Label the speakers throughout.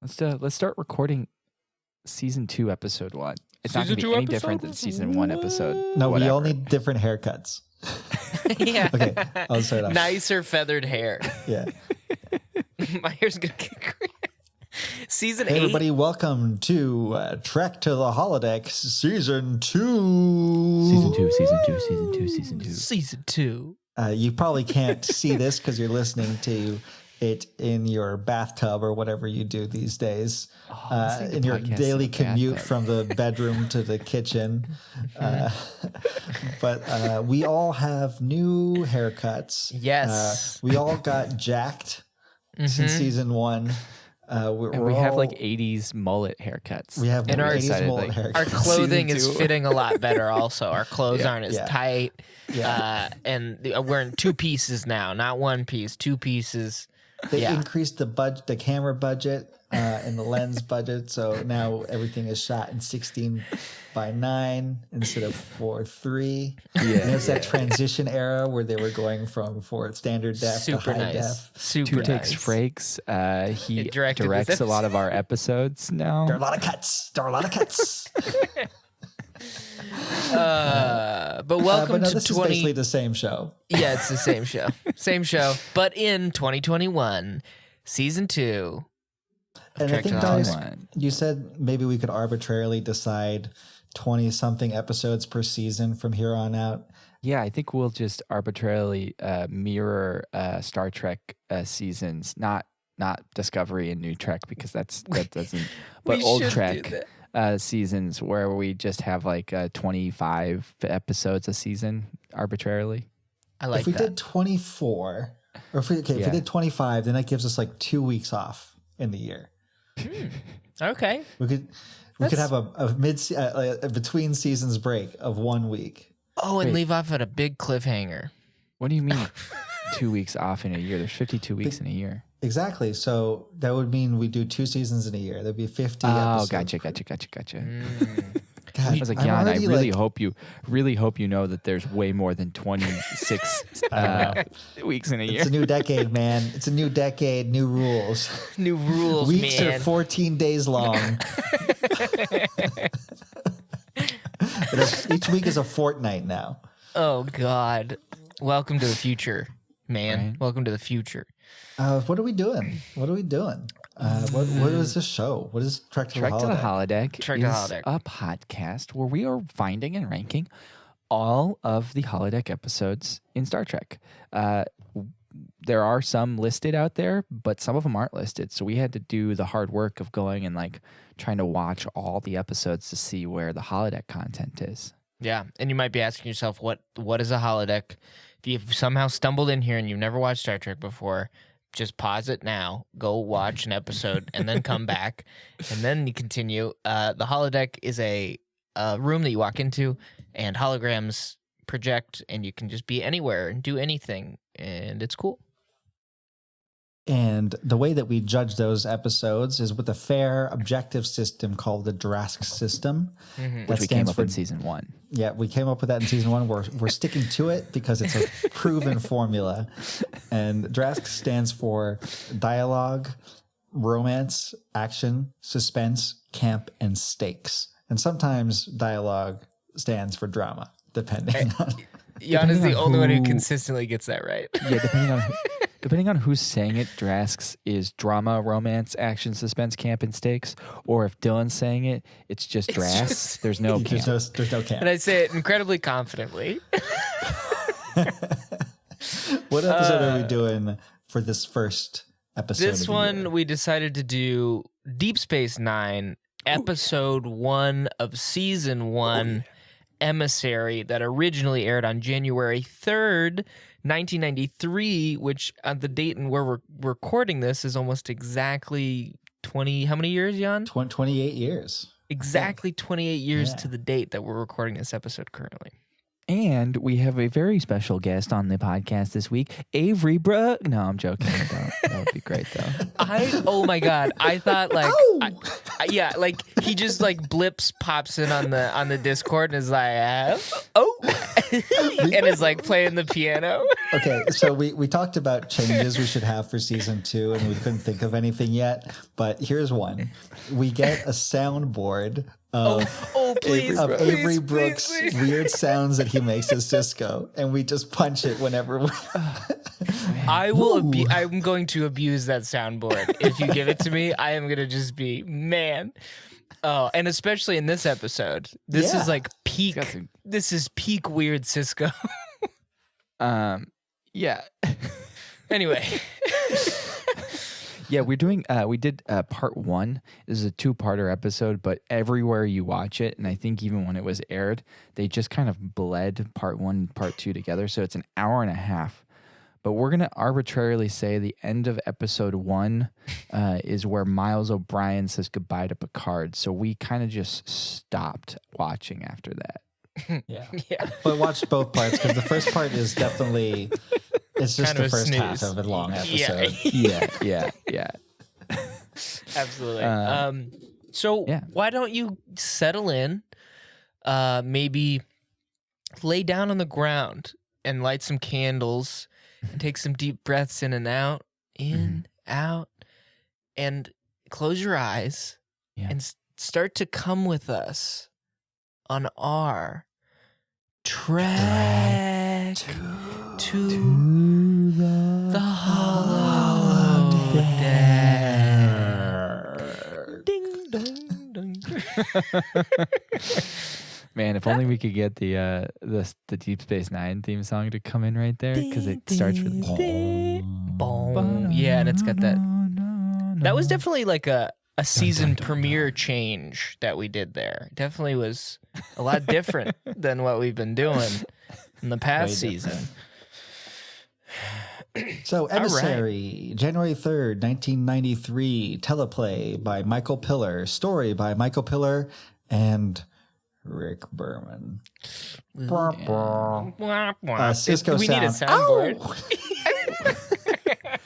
Speaker 1: Let's start recording season 2, episode 1. It's not going to be any different than season 1 episode.
Speaker 2: No,
Speaker 1: whatever.
Speaker 2: we all need different haircuts.
Speaker 3: Yeah.
Speaker 2: Okay, I'll start off.
Speaker 3: Nicer feathered hair.
Speaker 2: Yeah.
Speaker 3: My hair's gonna get great. Season 8.
Speaker 2: Hey everybody, welcome to Trek to the Holodeck Season 2.
Speaker 3: Season 2.
Speaker 2: You probably can't see this because you're listening to it in your bathtub or whatever you do these days. In your daily commute from the bedroom to the kitchen. But we all have new haircuts.
Speaker 3: Yes.
Speaker 2: We all got jacked since season 1.
Speaker 1: We have like 80s mullet haircuts.
Speaker 2: We have
Speaker 3: And our
Speaker 2: 80s mullet haircuts.
Speaker 3: Our clothing is fitting a lot better also. Our clothes aren't as tight.
Speaker 2: Yeah.
Speaker 3: And we're in 2 pieces now, not 1 piece, 2 pieces.
Speaker 2: They increased the camera budget and the lens budget, so now everything is shot in 16:9 instead of 4:3. Yeah, and it's that transition era where they were going from standard def to high def.
Speaker 3: Super
Speaker 1: Two
Speaker 3: nice.
Speaker 1: Takes Frakes. He directs a lot of our episodes now.
Speaker 2: There are a lot of cuts.
Speaker 3: But welcome
Speaker 2: no,
Speaker 3: to
Speaker 2: this is basically the same show.
Speaker 3: Yeah, it's the same show. Same show. But in 2021, season 2.
Speaker 2: And
Speaker 3: Trek
Speaker 2: I think,
Speaker 3: to the
Speaker 2: Darius,
Speaker 3: Holodeck.
Speaker 2: you said maybe we could arbitrarily decide 20-something episodes per season from here on out.
Speaker 1: Yeah, I think we'll just arbitrarily mirror Star Trek seasons, not Discovery and New Trek, because that doesn't. But old Trek seasons where we just have like 25 episodes a season arbitrarily.
Speaker 3: I like
Speaker 2: if we
Speaker 3: that.
Speaker 2: did 24, or if we did 25, then that gives us like 2 weeks off in the year.
Speaker 3: Okay.
Speaker 2: We could have a between seasons break of 1 week.
Speaker 3: Oh, and leave off at a big cliffhanger.
Speaker 1: What do you mean 2 weeks off in a year? There's 52 weeks in a year.
Speaker 2: Exactly. So that would mean we do 2 seasons in a year. There'd be 50 episodes.
Speaker 1: Gotcha.
Speaker 2: God,
Speaker 1: I was like, Jan, I really hope you know that there's way more than 26 weeks in a year.
Speaker 2: It's a new decade, man. It's a new decade, new rules.
Speaker 3: New rules,
Speaker 2: Weeks
Speaker 3: man.
Speaker 2: are 14 days long. Each week is a fortnight now.
Speaker 3: Oh, God. Welcome to the future, man.
Speaker 1: Right.
Speaker 3: Welcome to the future.
Speaker 2: What are we doing? What is this show? What is Trek to the Holodeck?
Speaker 1: Trek to the Holodeck is a podcast where we are finding and ranking all of the holodeck episodes in Star Trek. There are some listed out there, but some of them aren't listed. So we had to do the hard work of going and like trying to watch all the episodes to see where the holodeck content is.
Speaker 3: Yeah, and you might be asking yourself, what is a holodeck? If you've somehow stumbled in here and you've never watched Star Trek before, just pause it now, go watch an episode, and then come back, and then you continue. The holodeck is a room that you walk into, and holograms project, and you can just be anywhere and do anything, and it's cool.
Speaker 2: And the way that we judge those episodes is with a fair, objective system called the Drask system.
Speaker 1: Which we came up in season 1.
Speaker 2: Yeah, we came up with that in season 1. We're sticking to it because it's a proven formula. And Drask stands for dialogue, romance, action, suspense, camp, and stakes. And sometimes dialogue stands for drama, depending on...
Speaker 3: Jan is the only one who consistently gets that right.
Speaker 1: Yeah, depending on who's saying it, Drasks is drama, romance, action, suspense, camp, and stakes. Or if Dylan's saying it, it's just Drasks. There's no camp.
Speaker 2: There's no camp.
Speaker 3: And I say it incredibly confidently.
Speaker 2: What episode are we doing for this first episode?
Speaker 3: This one, we decided to do Deep Space Nine, episode 1 of season 1, Emissary, that originally aired on January 3rd, 1993, which on the date and where we're recording this is almost exactly 20, how many years, Jan?
Speaker 2: 28 years.
Speaker 3: Exactly 28 years to the date that we're recording this episode currently.
Speaker 1: And we have a very special guest on the podcast this week, Avery Brook. No, I'm joking. That would be great, though.
Speaker 3: Oh my God. I thought like, like he just like blips pops in on the Discord and is like, and is like playing the piano.
Speaker 2: Okay, so we talked about changes we should have for season 2, and we couldn't think of anything yet. But here's one: we get a soundboard of
Speaker 3: Please,
Speaker 2: Avery
Speaker 3: please,
Speaker 2: Brooks'
Speaker 3: please.
Speaker 2: weird sounds that he makes as Cisco, and we just punch it whenever.
Speaker 3: I will. I'm going to abuse that soundboard. If you give it to me, I am going to just be man. Oh, and especially in this episode, this
Speaker 2: Yeah.
Speaker 3: is like peak.
Speaker 1: got some-
Speaker 3: This is peak weird Cisco.
Speaker 1: Yeah.
Speaker 3: Anyway,
Speaker 1: Yeah, we're doing. We did part 1. This is a 2-parter episode, but everywhere you watch it, and I think even when it was aired, they just kind of bled part 1 and part 2 together. So it's an hour and a half. But we're gonna arbitrarily say the end of episode 1 is where Miles O'Brien says goodbye to Picard. So we kind of just stopped watching after that.
Speaker 2: Yeah.
Speaker 3: yeah.
Speaker 2: But watch both parts, because the first part is definitely, it's just
Speaker 3: Kind
Speaker 2: the
Speaker 3: of a
Speaker 2: first half
Speaker 3: snooze.
Speaker 2: of a long
Speaker 3: Yeah.
Speaker 2: episode.
Speaker 1: Yeah.
Speaker 3: Absolutely. So
Speaker 1: yeah.
Speaker 3: why don't you settle in? Maybe lay down on the ground and light some candles and take some deep breaths in and out, out, and close your eyes
Speaker 1: Yeah.
Speaker 3: and start to come with us on our trek to the holodeck. Ding dong dong.
Speaker 1: Man, if only we could get the Deep Space Nine theme song to come in right there, because it starts with
Speaker 3: Boom. Yeah, and it's got that. That was definitely like a season premiere change that we did there. Definitely was a lot different than what we've been doing in the past
Speaker 2: Way
Speaker 3: season.
Speaker 2: So, Emissary, January 3rd, 1993, teleplay by Michael Piller, story by Michael Piller and Rick Berman. Cisco
Speaker 3: We need a
Speaker 2: sound.
Speaker 3: soundboard.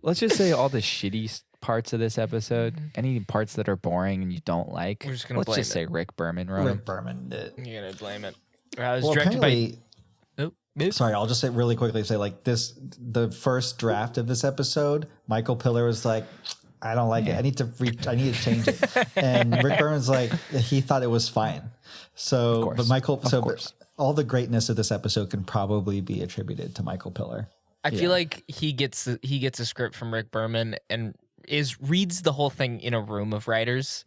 Speaker 1: Let's just say all the shitty parts of this episode, any parts that are boring and you don't like,
Speaker 3: We're just gonna
Speaker 1: let's
Speaker 3: blame
Speaker 1: just
Speaker 3: it.
Speaker 1: say Rick Berman wrote 'em.
Speaker 2: Rick Berman did.
Speaker 3: You're gonna blame it. I was
Speaker 2: Well,
Speaker 3: directed by.
Speaker 2: apparently,
Speaker 3: Oh,
Speaker 2: sorry, I'll just say really quickly, say like this, the first draft of this episode, Michael Piller was like, I don't like it. I need to change it. And Rick Berman's like, he thought it was fine. So,
Speaker 1: course.
Speaker 2: but Michael,
Speaker 1: Of
Speaker 2: so
Speaker 1: course.
Speaker 2: all the greatness of this episode can probably be attributed to Michael Piller.
Speaker 3: I feel like he gets a script from Rick Berman and reads the whole thing in a room of writers.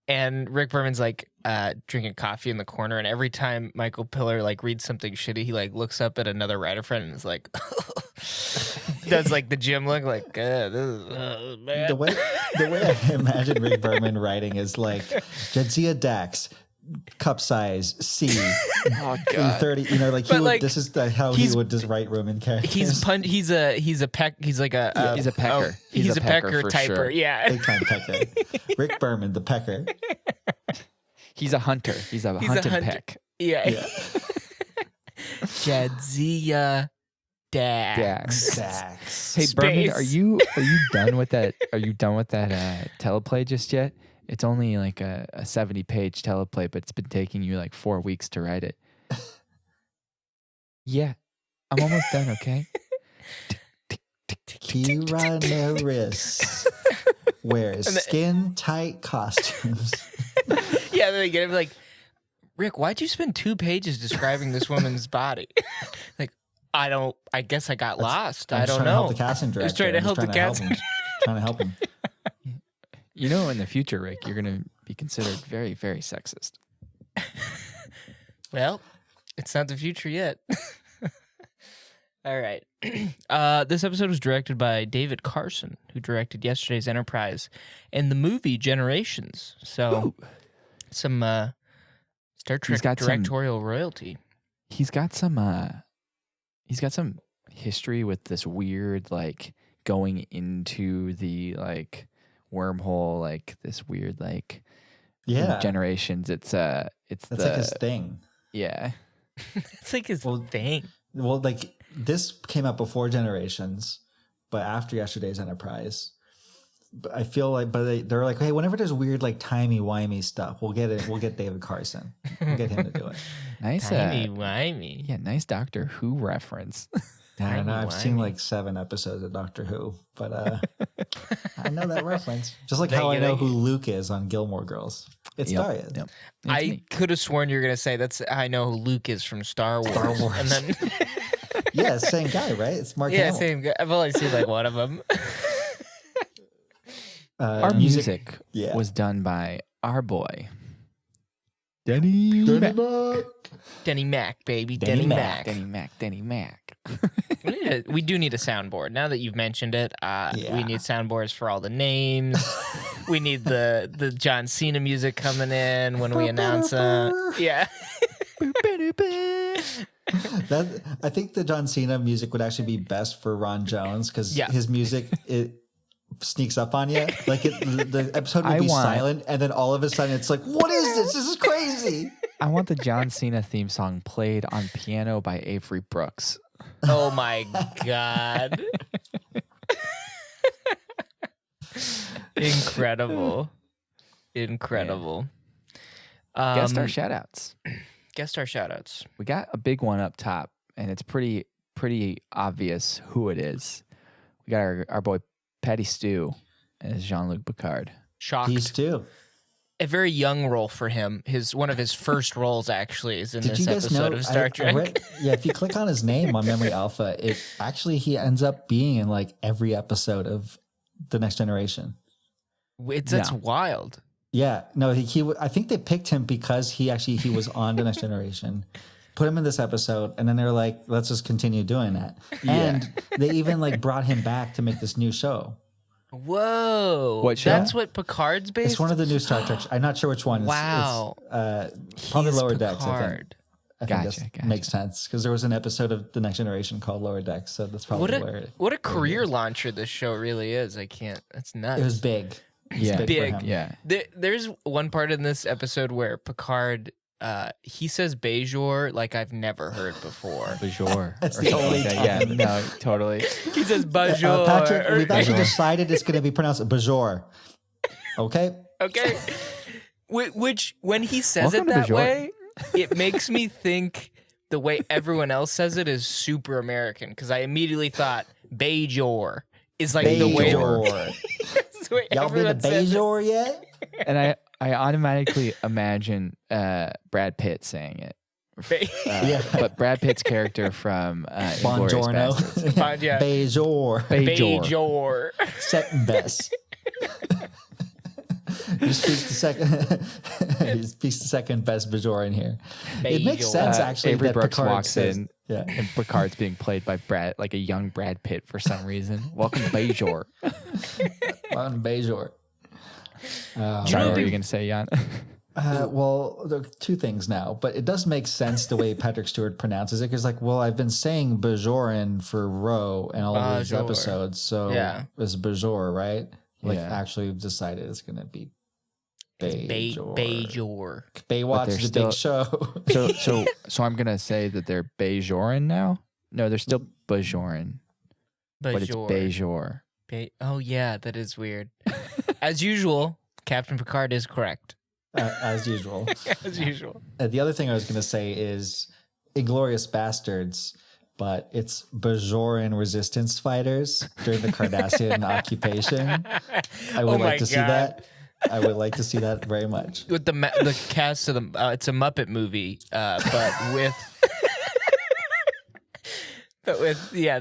Speaker 3: And Rick Berman's like drinking coffee in the corner, and every time Michael Piller like reads something shitty, he like looks up at another writer friend and is like, does like the gym look like this is man.
Speaker 2: The way I imagine Rick Berman writing is like Jadzia Dax, cup size C,
Speaker 1: Oh god.
Speaker 2: 30. You know, like
Speaker 3: But, like,
Speaker 2: this is how he would just write Roman characters.
Speaker 3: He's like
Speaker 1: He's a pecker.
Speaker 3: He's a pecker
Speaker 1: for
Speaker 3: typer.
Speaker 1: sure.
Speaker 3: Yeah.
Speaker 2: big time pecker. Rick Berman, the pecker.
Speaker 1: He's a hunter. He's a hunt and
Speaker 3: hunter.
Speaker 1: peck.
Speaker 3: Yeah. Jadzia Dax.
Speaker 2: Dax.
Speaker 1: Hey Berman,
Speaker 3: Space.
Speaker 1: are you done with that? Are you done with that teleplay just yet? It's only like a 70-page teleplay, but it's been taking you like 4 weeks to write it. Yeah, I'm almost done. Okay.
Speaker 2: Tyrannosaurus wears skin tight costumes.
Speaker 3: Yeah, they get him like, Rick, why'd you spend 2 pages describing this woman's body? Like, I guess I got lost. I
Speaker 2: I'm just
Speaker 3: don't
Speaker 2: trying to help
Speaker 3: know.
Speaker 2: the casting director.
Speaker 3: trying to
Speaker 2: I'm
Speaker 3: help
Speaker 2: just
Speaker 3: the
Speaker 2: trying
Speaker 3: casting-
Speaker 2: him. Trying to help him.
Speaker 1: You know, in the future, Rick, you're gonna be considered very, very sexist.
Speaker 3: Well, it's not the future yet. All right. This episode was directed by David Carson, who directed yesterday's Enterprise and the movie Generations. So, some Star Trek
Speaker 1: got some-
Speaker 3: directorial royalty.
Speaker 1: He's got some history with this weird like going into the like wormhole, like this weird like
Speaker 2: Yeah.
Speaker 1: Generations. It's
Speaker 2: That's like his thing.
Speaker 1: yeah.
Speaker 3: It's like his thing.
Speaker 2: Well, like this came out before Generations, but after yesterday's Enterprise. But I feel like, they're like, hey, whenever there's weird like timey-wimey stuff, we'll get it. We'll get David Carson. We'll get him to do it.
Speaker 1: Nice
Speaker 3: Timey-wimey.
Speaker 1: yeah, nice Doctor Who reference.
Speaker 2: I don't know. I've seen
Speaker 3: Timey-wimey.
Speaker 2: like 7 episodes of Doctor Who, but I know that reference. Just like
Speaker 3: Thank
Speaker 2: how
Speaker 3: you,
Speaker 2: I know
Speaker 3: thank
Speaker 2: who
Speaker 3: you.
Speaker 2: Luke is on Gilmore Girls. It's
Speaker 1: Yep,
Speaker 2: Darius.
Speaker 1: yep. It's
Speaker 3: I
Speaker 1: me.
Speaker 3: could have sworn you were gonna say that's I know who Luke is from Star Wars.
Speaker 2: Wars.
Speaker 3: And then
Speaker 2: Yeah, same guy, right? It's Mark
Speaker 3: yeah,
Speaker 2: Hamill.
Speaker 3: same guy. I've only seen like one of them.
Speaker 1: Our music
Speaker 2: yeah.
Speaker 1: was done by our boy, Denny Mac.
Speaker 3: Denny Mac, baby.
Speaker 2: Denny
Speaker 3: Denny
Speaker 2: Mac.
Speaker 3: Mac.
Speaker 1: Denny Mac.
Speaker 3: We do need a soundboard. Now that you've mentioned it, we need soundboards for all the names. We need the John Cena music coming in when we announce yeah.
Speaker 2: I think the John Cena music would actually be best for Ron Jones because his music it sneaks up on you. Like the episode would be silent, and then all of a sudden it's like, "What is this? This is crazy."
Speaker 1: I want the John Cena theme song played on piano by Avery Brooks.
Speaker 3: Oh my God. Incredible.
Speaker 1: Guest star shoutouts.
Speaker 3: Guest star shoutouts.
Speaker 1: We got a big one up top, and it's pretty obvious who it is. We got our boy Patty Stew as Jean-Luc Picard.
Speaker 3: Shocked.
Speaker 2: He's too.
Speaker 3: A very young role for him. One of his first roles actually is in
Speaker 2: Did
Speaker 3: this
Speaker 2: you guys
Speaker 3: episode
Speaker 2: know?
Speaker 3: of Star Trek.
Speaker 2: If you click on his name on Memory Alpha, he ends up being in like every episode of The Next Generation.
Speaker 3: That's wild.
Speaker 2: Yeah, no, I think they picked him because he was on The Next Generation. Put him in this episode, and then they were like, let's just continue doing that. And they even like brought him back to make this new show.
Speaker 3: Whoa.
Speaker 1: What show?
Speaker 3: That's what Picard's based?
Speaker 2: It's one of the new Star Trek. I'm not sure which one.
Speaker 3: Wow.
Speaker 2: It's probably
Speaker 3: He's
Speaker 2: Lower Decks, I think.
Speaker 3: Picard.
Speaker 2: I think that makes sense because there was an episode of The Next Generation called Lower Decks, so that's probably
Speaker 3: What a career launcher this show really is. That's nuts.
Speaker 2: It was big.
Speaker 1: Yeah,
Speaker 3: big.
Speaker 2: For him.
Speaker 1: Yeah.
Speaker 3: There's one part in this episode where Picard, he says Bejor like I've never heard before.
Speaker 1: Bajor.
Speaker 2: That's
Speaker 1: or
Speaker 2: the
Speaker 1: something
Speaker 2: only
Speaker 1: like that.
Speaker 2: time.
Speaker 1: Yeah, no, totally.
Speaker 3: He says Bajor.
Speaker 2: Patrick, we've actually
Speaker 1: Bajor.
Speaker 2: decided it's going to be pronounced Bajor. Okay?
Speaker 3: Okay. Which, when he says
Speaker 1: Welcome
Speaker 3: it
Speaker 1: to
Speaker 3: that
Speaker 1: Bajor.
Speaker 3: way, it makes me think the way everyone else says it is super American because I immediately thought Bejor is like the way.
Speaker 2: Bajor.
Speaker 3: It's the way
Speaker 2: Y'all been to
Speaker 3: everyone says it.
Speaker 2: Bajor yet?
Speaker 1: And I automatically imagine Brad Pitt saying it. But Brad Pitt's character from Inglourious
Speaker 2: Buongiorno.
Speaker 1: Basterds.
Speaker 3: Yeah.
Speaker 2: Bajor.
Speaker 3: Bejor.
Speaker 2: Second best. He speaks the second best Bajor in here. It makes
Speaker 3: Bajor.
Speaker 2: sense actually.
Speaker 1: Avery
Speaker 2: that
Speaker 1: Brooks
Speaker 2: Picard
Speaker 1: walks
Speaker 2: says,
Speaker 1: in,
Speaker 2: Yeah.
Speaker 1: and Picard's being played by like a young Brad Pitt for some reason. Welcome to Bajor.
Speaker 2: On Bajor.
Speaker 1: Sorry, what were you going to say, Jan?
Speaker 2: Well, there are two things now, but it does make sense the way Patrick Stewart pronounces it. Because, I've been saying Bajoran for Ro and all of these
Speaker 3: Bajor.
Speaker 2: episodes, so it's Bajor, right? Actually, we've decided it's going to be Bajor.
Speaker 3: Bejor.
Speaker 2: Baywatch is a big show.
Speaker 1: So I'm going to say that they're Bajoran now? No, they're still Bajoran. But it's Bajor.
Speaker 3: Oh, yeah, that is weird. As usual, Captain Picard is correct.
Speaker 2: As usual.
Speaker 3: As usual.
Speaker 2: The other thing I was going to say is Inglourious Bastards, but it's Bajoran resistance fighters during the Cardassian occupation. I would like to see that. I would like to see that very much.
Speaker 3: With the cast of it's a Muppet movie, but with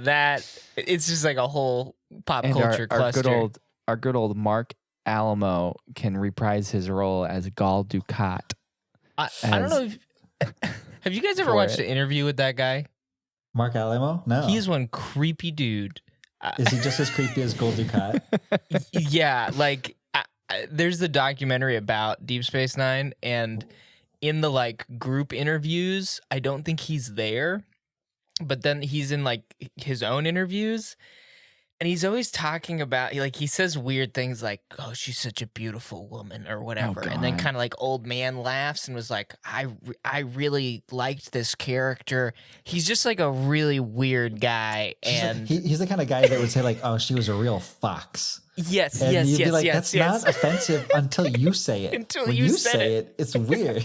Speaker 3: that it's just like a whole pop
Speaker 1: And
Speaker 3: culture cluster.
Speaker 1: Our good old Mark Alamo can reprise his role as Gul Dukat.
Speaker 3: I don't know if have you guys ever watched an interview with that guy?
Speaker 2: Mark Alamo? No.
Speaker 3: He's one creepy dude.
Speaker 2: Is he just as creepy as Gul Dukat?
Speaker 3: Yeah, there's the documentary about Deep Space Nine, and in the group interviews, I don't think he's there, but then he's in his own interviews, and he's always talking about he says weird things like, "Oh, she's such a beautiful woman" or whatever, and then kind of old man laughs and was like, "I really liked this character." He's just a really weird guy, and
Speaker 2: he's the kind of guy that would say "Oh, she was a real fox."
Speaker 3: Yes,
Speaker 2: and
Speaker 3: yes,
Speaker 2: you'd be
Speaker 3: yes,
Speaker 2: that's not offensive until you say it.
Speaker 3: Until
Speaker 2: when
Speaker 3: you
Speaker 2: say it, it's weird.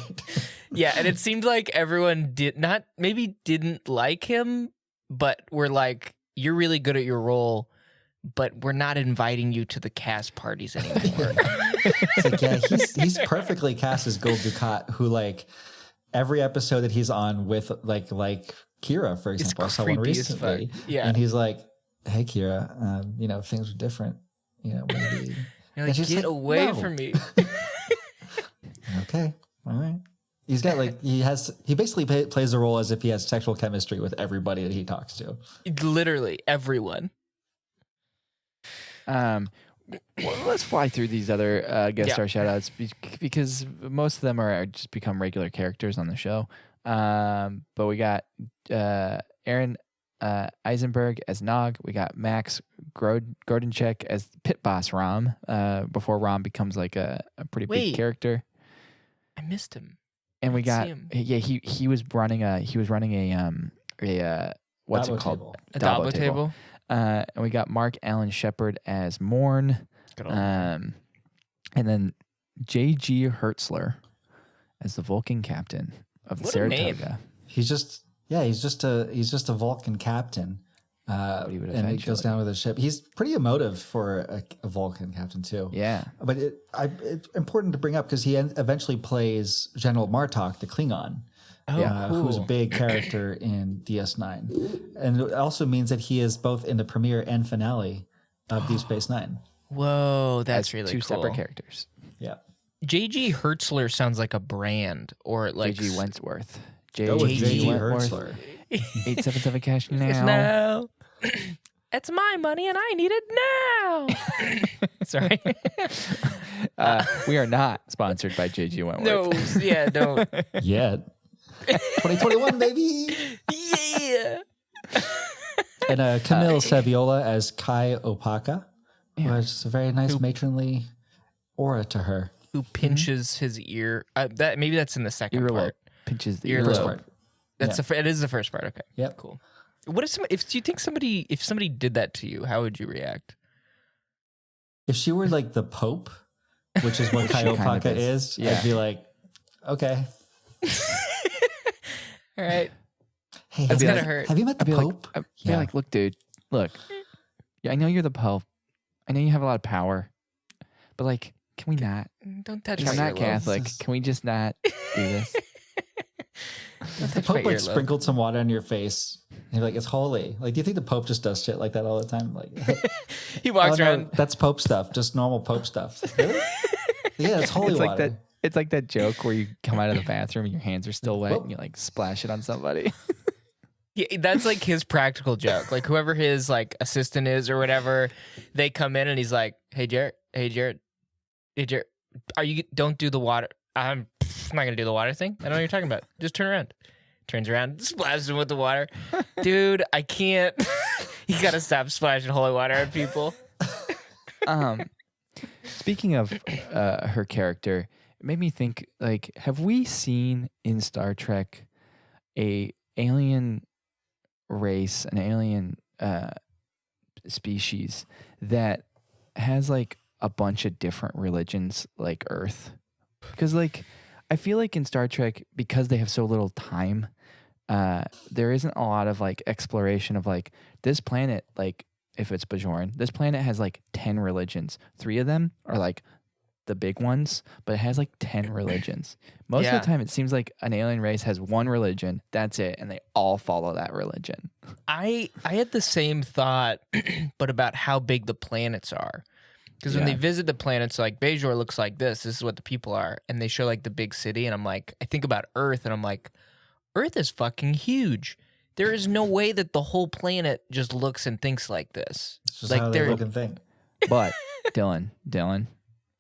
Speaker 3: Yeah, and it seemed like everyone didn't like him, but we're like, you're really good at your role, but we're not inviting you to the cast parties anymore.
Speaker 2: It's like, yeah, he's perfectly cast as Gul Dukat, who like every episode that he's on with like Kira, for example, I saw one
Speaker 3: creepy as fuck.
Speaker 2: recently,
Speaker 3: Yeah.
Speaker 2: and he's like, "Hey, Kira, you know, if things are different, you know, maybe."
Speaker 3: You're
Speaker 2: And
Speaker 3: like,
Speaker 2: she's
Speaker 3: get
Speaker 2: like,
Speaker 3: away
Speaker 2: "No."
Speaker 3: from me.
Speaker 2: Okay, all right. He's got like he basically plays the role as if he has sexual chemistry with everybody that he talks to.
Speaker 3: Literally everyone.
Speaker 1: Well, let's fly through these other guest star shoutouts because most of them are just become regular characters on the show. But we got Aaron Eisenberg as Nog. We got Max Grodenchek as Pit Boss Rom. Before Rom becomes like a pretty big character.
Speaker 3: I missed him.
Speaker 1: And we got he was running a what's
Speaker 2: Dabo
Speaker 1: it called?
Speaker 2: table.
Speaker 3: A Dabo table.
Speaker 1: And we got Mark Allen Shepard as Morn. And then J.G. Hertzler as the Vulcan captain of the
Speaker 3: What a name.
Speaker 1: Saratoga.
Speaker 2: He's just a Vulcan captain, and he
Speaker 1: eventually.
Speaker 2: goes down with a ship. He's pretty emotive for a Vulcan captain too.
Speaker 1: Yeah.
Speaker 2: But it's important to bring up because he eventually plays General Martok, the Klingon, who's a big character in DS9, and it also means that he is both in the premiere and finale of Deep Space Nine.
Speaker 3: Whoa, that's
Speaker 1: As
Speaker 3: really
Speaker 1: two
Speaker 3: cool.
Speaker 1: separate characters.
Speaker 2: Yeah,
Speaker 3: J.G. Hertzler sounds like a brand, or like
Speaker 1: J.G. Wentworth.
Speaker 2: go with J.G.
Speaker 1: Wentworth.
Speaker 2: Hertzler.
Speaker 1: 877 cash now.
Speaker 3: No, it's my money and I need it now. Sorry.
Speaker 1: We are not sponsored by J.G. Wentworth.
Speaker 3: No, yeah, don't.
Speaker 2: Yet 2021, baby.
Speaker 3: Yeah.
Speaker 2: And Camille Saviola as Kai Opaka, who has a very nice matronly aura to her.
Speaker 3: Who pinches his ear? That maybe that's in the second
Speaker 1: Earlobe.
Speaker 3: part.
Speaker 1: Pinches the
Speaker 3: Earlobe.
Speaker 2: First
Speaker 1: earlobe.
Speaker 2: part.
Speaker 3: That's it is the first part. Okay.
Speaker 2: Yep.
Speaker 3: Cool. What if do you think if somebody did that to you, how would you react?
Speaker 2: If she were like the Pope, which is what Kai
Speaker 1: She kind of
Speaker 2: Opaka
Speaker 1: is.
Speaker 2: is,
Speaker 1: Yeah.
Speaker 2: I'd be like, okay.
Speaker 3: All right.
Speaker 2: Hey,
Speaker 3: That's
Speaker 2: have,
Speaker 3: gonna
Speaker 2: you,
Speaker 3: hurt.
Speaker 2: have you met the
Speaker 1: I'd be like,
Speaker 2: Pope?
Speaker 1: I'd be like, look, dude, look. Yeah, I know you're the Pope. I know you have a lot of power, but like, can we not?
Speaker 3: Don't touch
Speaker 1: I'm
Speaker 3: my
Speaker 1: not
Speaker 3: earlobe.
Speaker 1: Catholic. Can we just not do this?
Speaker 2: If the
Speaker 3: touch my
Speaker 2: Pope like
Speaker 3: earlobe.
Speaker 2: sprinkled some water on your face, and you're like, it's holy. Like, do you think the Pope just does shit like that all the time? Like,
Speaker 3: He walks
Speaker 2: oh, no,
Speaker 3: around.
Speaker 2: that's Pope stuff, just normal Pope stuff. Really? Yeah, it's holy
Speaker 1: It's
Speaker 2: water.
Speaker 1: like that. It's like that joke where you come out of the bathroom and your hands are still wet and you like splash it on somebody.
Speaker 3: Yeah, that's like his practical joke. Like whoever his like assistant is or whatever, they come in and he's like, "Hey Jared, don't do the water. I'm not gonna do the water thing. I don't know what you're talking about. Just turn around." Turns around, splashes him with the water. Dude, I can't. You gotta stop splashing holy water on people.
Speaker 1: Speaking of her character, it made me think, like, have we seen in Star Trek a alien race, an alien species that has like a bunch of different religions like Earth? Because like I feel like in Star Trek, because they have so little time, there isn't a lot of like exploration of like this planet, like if it's Bajoran, this planet has like 10 religions. 3 of them are like the big ones, but it has like 10 religions. Most of the time it seems like an alien race has one religion, that's it, and they all follow that religion.
Speaker 3: I had the same thought, but about how big the planets are. Because when they visit the planets, like Bajor looks like this is what the people are, and they show like the big city, and I'm like, I think about Earth, and I'm like, Earth is fucking huge. There is no way that the whole planet just looks and thinks like this.
Speaker 2: It's just
Speaker 3: like
Speaker 2: how they look and think.
Speaker 1: But Dylan,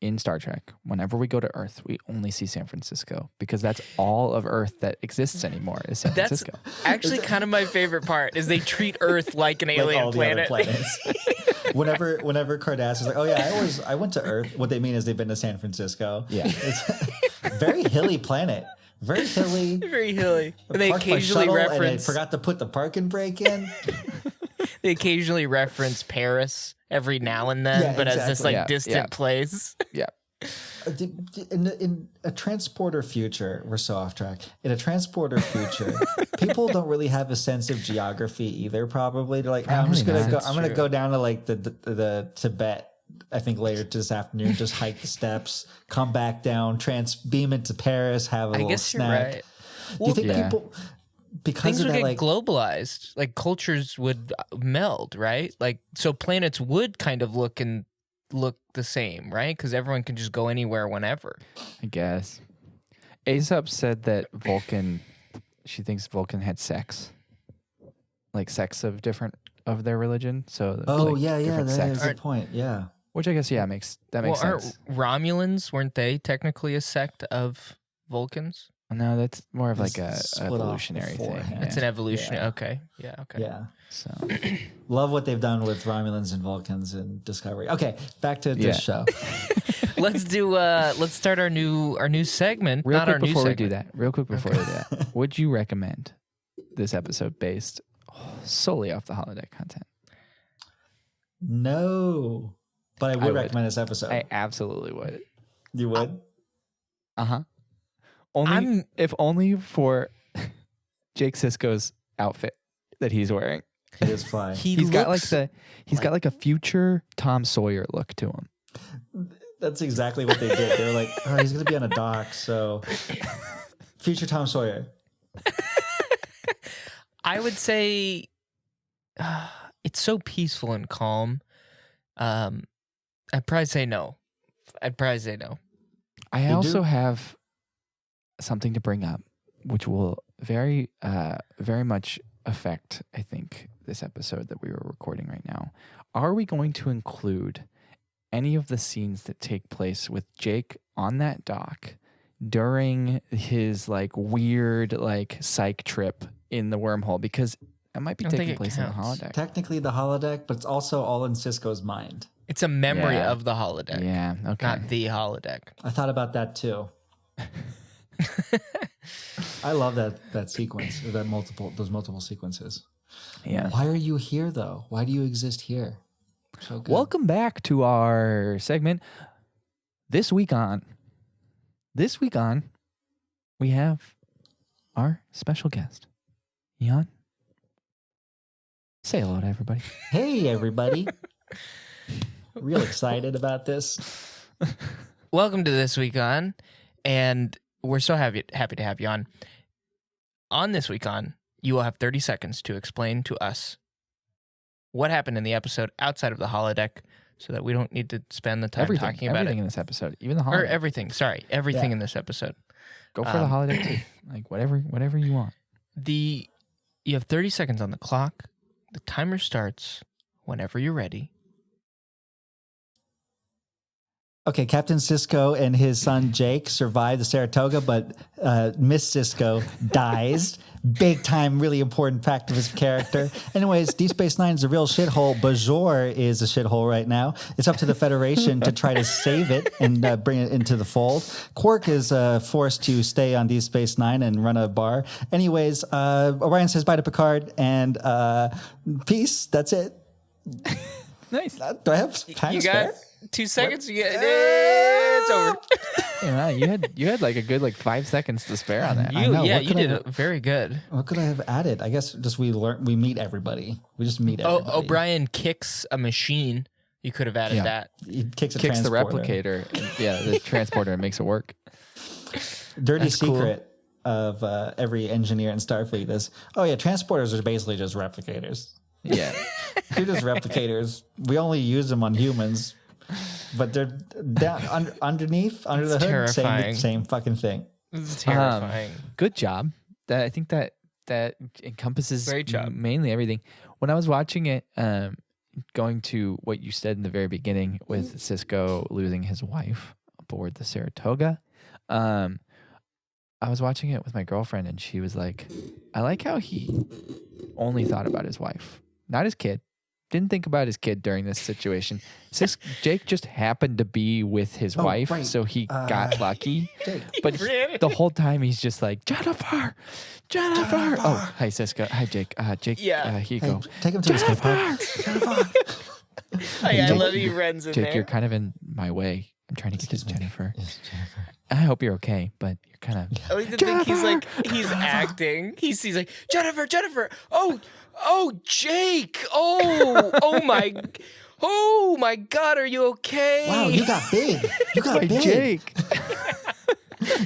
Speaker 1: in Star Trek, whenever we go to Earth, we only see San Francisco because that's all of Earth that exists anymore is San
Speaker 3: That's
Speaker 1: Francisco.
Speaker 3: actually kind of my favorite part is they treat Earth like an
Speaker 2: Like
Speaker 3: alien
Speaker 2: all the other
Speaker 3: planet.
Speaker 2: planets. whenever Cardass is like, oh yeah, I went to Earth. What they mean is they've been to San Francisco.
Speaker 1: Yeah.
Speaker 2: It's a very hilly planet. Very hilly.
Speaker 3: Very hilly. And they
Speaker 2: Parked my
Speaker 3: occasionally
Speaker 2: shuttle and I
Speaker 3: reference
Speaker 2: forgot to put the parking brake in.
Speaker 3: they occasionally reference Paris every now and then,
Speaker 2: Yeah,
Speaker 3: but as this
Speaker 2: exactly.
Speaker 3: like
Speaker 1: Yeah,
Speaker 3: distant
Speaker 1: yeah.
Speaker 3: place.
Speaker 1: Yeah.
Speaker 2: in a transporter future, we're so off track. In a transporter future, people don't really have a sense of geography either. Probably they're like, I'm just gonna go. I'm gonna go down to like the Tibet. I think later this afternoon, just hike the steps, come back down, beam into Paris, have a little snack.
Speaker 3: Right.
Speaker 2: Do you think people, because
Speaker 3: things
Speaker 2: of
Speaker 3: would
Speaker 2: that,
Speaker 3: get
Speaker 2: like
Speaker 3: globalized, like cultures would meld, right? Like so planets would kind of look the same, right? Because everyone can just go anywhere whenever.
Speaker 1: I guess. Aesop said that she thinks Vulcan had sex. Like sex of their religion. So different
Speaker 2: that is a
Speaker 1: sects.
Speaker 2: good point. Yeah.
Speaker 1: Which I guess makes sense.
Speaker 3: Aren't Romulans, weren't they technically a sect of Vulcans?
Speaker 1: No, that's more of like a
Speaker 2: Split off
Speaker 1: evolutionary thing.
Speaker 2: beforehand.
Speaker 3: It's an evolution.
Speaker 2: Yeah.
Speaker 3: Okay. Yeah. Okay.
Speaker 2: Yeah.
Speaker 1: So
Speaker 2: Love what they've done with Romulans and Vulcans in Discovery. Okay, back to this show.
Speaker 3: Let's start our new segment.
Speaker 1: real
Speaker 3: Not
Speaker 1: quick
Speaker 3: our new
Speaker 1: before we
Speaker 3: segment.
Speaker 1: do that. Real quick before we do that. Would you recommend this episode based solely off the holodeck content?
Speaker 2: No, but I would recommend this episode.
Speaker 1: I absolutely would.
Speaker 2: You would?
Speaker 1: If only for Jake Sisko's outfit that he's wearing.
Speaker 2: It is fly.
Speaker 1: He's got like a future Tom Sawyer look to him.
Speaker 2: That's exactly what they did. They were like, oh, he's going to be on a dock, so future Tom Sawyer.
Speaker 3: I would say it's so peaceful and calm. I'd probably say no.
Speaker 1: I also have something to bring up, which will very much affect, I think, this episode that we were recording right now. Are we going to include any of the scenes that take place with Jake on that dock during his like weird like psych trip in the wormhole? Because it might be taking place in the holodeck.
Speaker 2: Technically the holodeck, but it's also all in Sisko's mind.
Speaker 3: It's a memory of the holodeck.
Speaker 1: Yeah, okay.
Speaker 3: Not the holodeck.
Speaker 2: I thought about that too. I love that sequence, or those multiple sequences.
Speaker 1: Yeah.
Speaker 2: Why are you here though? Why do you exist here? So good.
Speaker 1: Welcome back to our segment. This week on, we have our special guest, Jan. Say hello to everybody.
Speaker 2: Hey, everybody. Real excited about this.
Speaker 3: Welcome to This Week On, and we're so happy to have you on. On This Week On, you will have 30 seconds to explain to us what happened in the episode outside of the holodeck, so that we don't need to spend the time talking about
Speaker 1: everything
Speaker 3: it.
Speaker 1: in this episode, even the holodeck.
Speaker 3: Or everything. Sorry, everything in this episode.
Speaker 1: Go for the holodeck too. Like whatever you want.
Speaker 3: You have 30 seconds on the clock. The timer starts whenever you're ready.
Speaker 2: Okay, Captain Sisko and his son Jake survive the Saratoga, but Miss Sisko dies. Big time, really important fact of his character. Anyways, Deep Space Nine is a real shithole. Bajor is a shithole right now. It's up to the Federation to try to save it and bring it into the fold. Quark is forced to stay on Deep Space Nine and run a bar. Anyways, Orion says bye to Picard, and peace. That's it.
Speaker 1: Nice.
Speaker 2: Do I have time to spare?
Speaker 3: 2 seconds. It's over.
Speaker 1: Yeah, you had like a good 5 seconds to spare on that.
Speaker 3: You did very good.
Speaker 2: What could I have added? I guess just we meet everybody. We just meet everybody.
Speaker 3: O'Brien kicks a machine. You could have added that.
Speaker 2: He kicks the
Speaker 1: replicator. The transporter and makes it work.
Speaker 2: Dirty secret of every engineer in Starfleet is, transporters are basically just replicators.
Speaker 1: Yeah.
Speaker 2: They're just replicators. We only use them on humans. But they're down underneath, under the hood, same fucking thing.
Speaker 3: It's terrifying.
Speaker 1: Good job. I think that encompasses
Speaker 3: Great job.
Speaker 1: Mainly everything. When I was watching it, going to what you said in the very beginning with Sisko losing his wife aboard the Saratoga, I was watching it with my girlfriend, and she was like, I like how he only thought about his wife, not his kid. Didn't think about his kid during this situation. Jake just happened to be with his wife,
Speaker 2: right.
Speaker 1: so he got lucky.
Speaker 2: Jake.
Speaker 1: But the whole time he's just like, Jennifer. Oh, hi, Sisko. Hi, Jake. Jake, here you go.
Speaker 2: Take him to the escape pod.
Speaker 3: I love you, Ren's in
Speaker 1: Jake,
Speaker 3: there.
Speaker 1: you're kind of in my way. I'm trying to get this Jennifer.
Speaker 2: Yes, Jennifer.
Speaker 1: I hope you're okay, but you're kind of.
Speaker 3: I like to think he's acting. He's like, Jennifer. Oh, Jake. Oh my God, are you okay?
Speaker 2: Wow, you got big. You got big.
Speaker 1: Jake.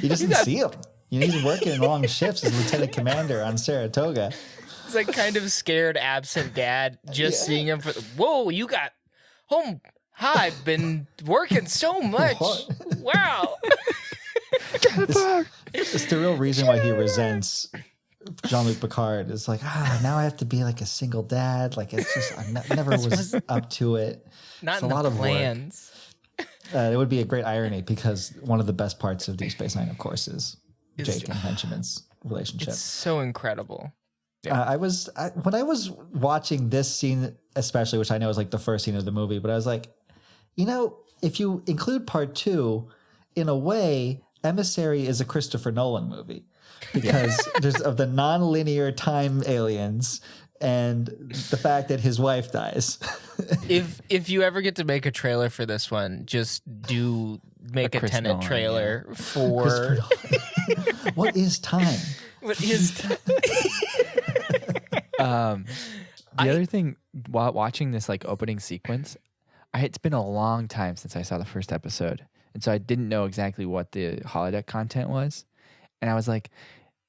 Speaker 2: You just didn't see him. He's working in long shifts as lieutenant commander on Saratoga.
Speaker 3: It's like kind of scared, absent dad, just seeing him whoa, you got home. Hi, I've been working so much.
Speaker 2: What?
Speaker 3: Wow.
Speaker 2: It's the real reason why he resents Jean-Luc Picard. It's like, now I have to be like a single dad. Like, it's just, I never was up to it.
Speaker 3: Not
Speaker 2: It's
Speaker 3: in
Speaker 2: a lot
Speaker 3: the
Speaker 2: of
Speaker 3: plans.
Speaker 2: work. It would be a great irony because one of the best parts of Deep Space Nine, of course, is Jake and Benjamin's relationship.
Speaker 3: It's so incredible.
Speaker 2: When I was watching this scene, especially, which I know is like the first scene of the movie, but I was like, if you include part 2, in a way, Emissary is a Christopher Nolan movie because there's of the non-linear time aliens and the fact that his wife dies.
Speaker 3: If you ever get to make a trailer for this one, just make a
Speaker 1: Chris
Speaker 3: Tenet
Speaker 1: Nolan,
Speaker 3: trailer for
Speaker 2: What is time?
Speaker 3: what is
Speaker 1: The other thing, while watching this like opening sequence, it's been a long time since I saw the first episode, and so I didn't know exactly what the holodeck content was, and I was like,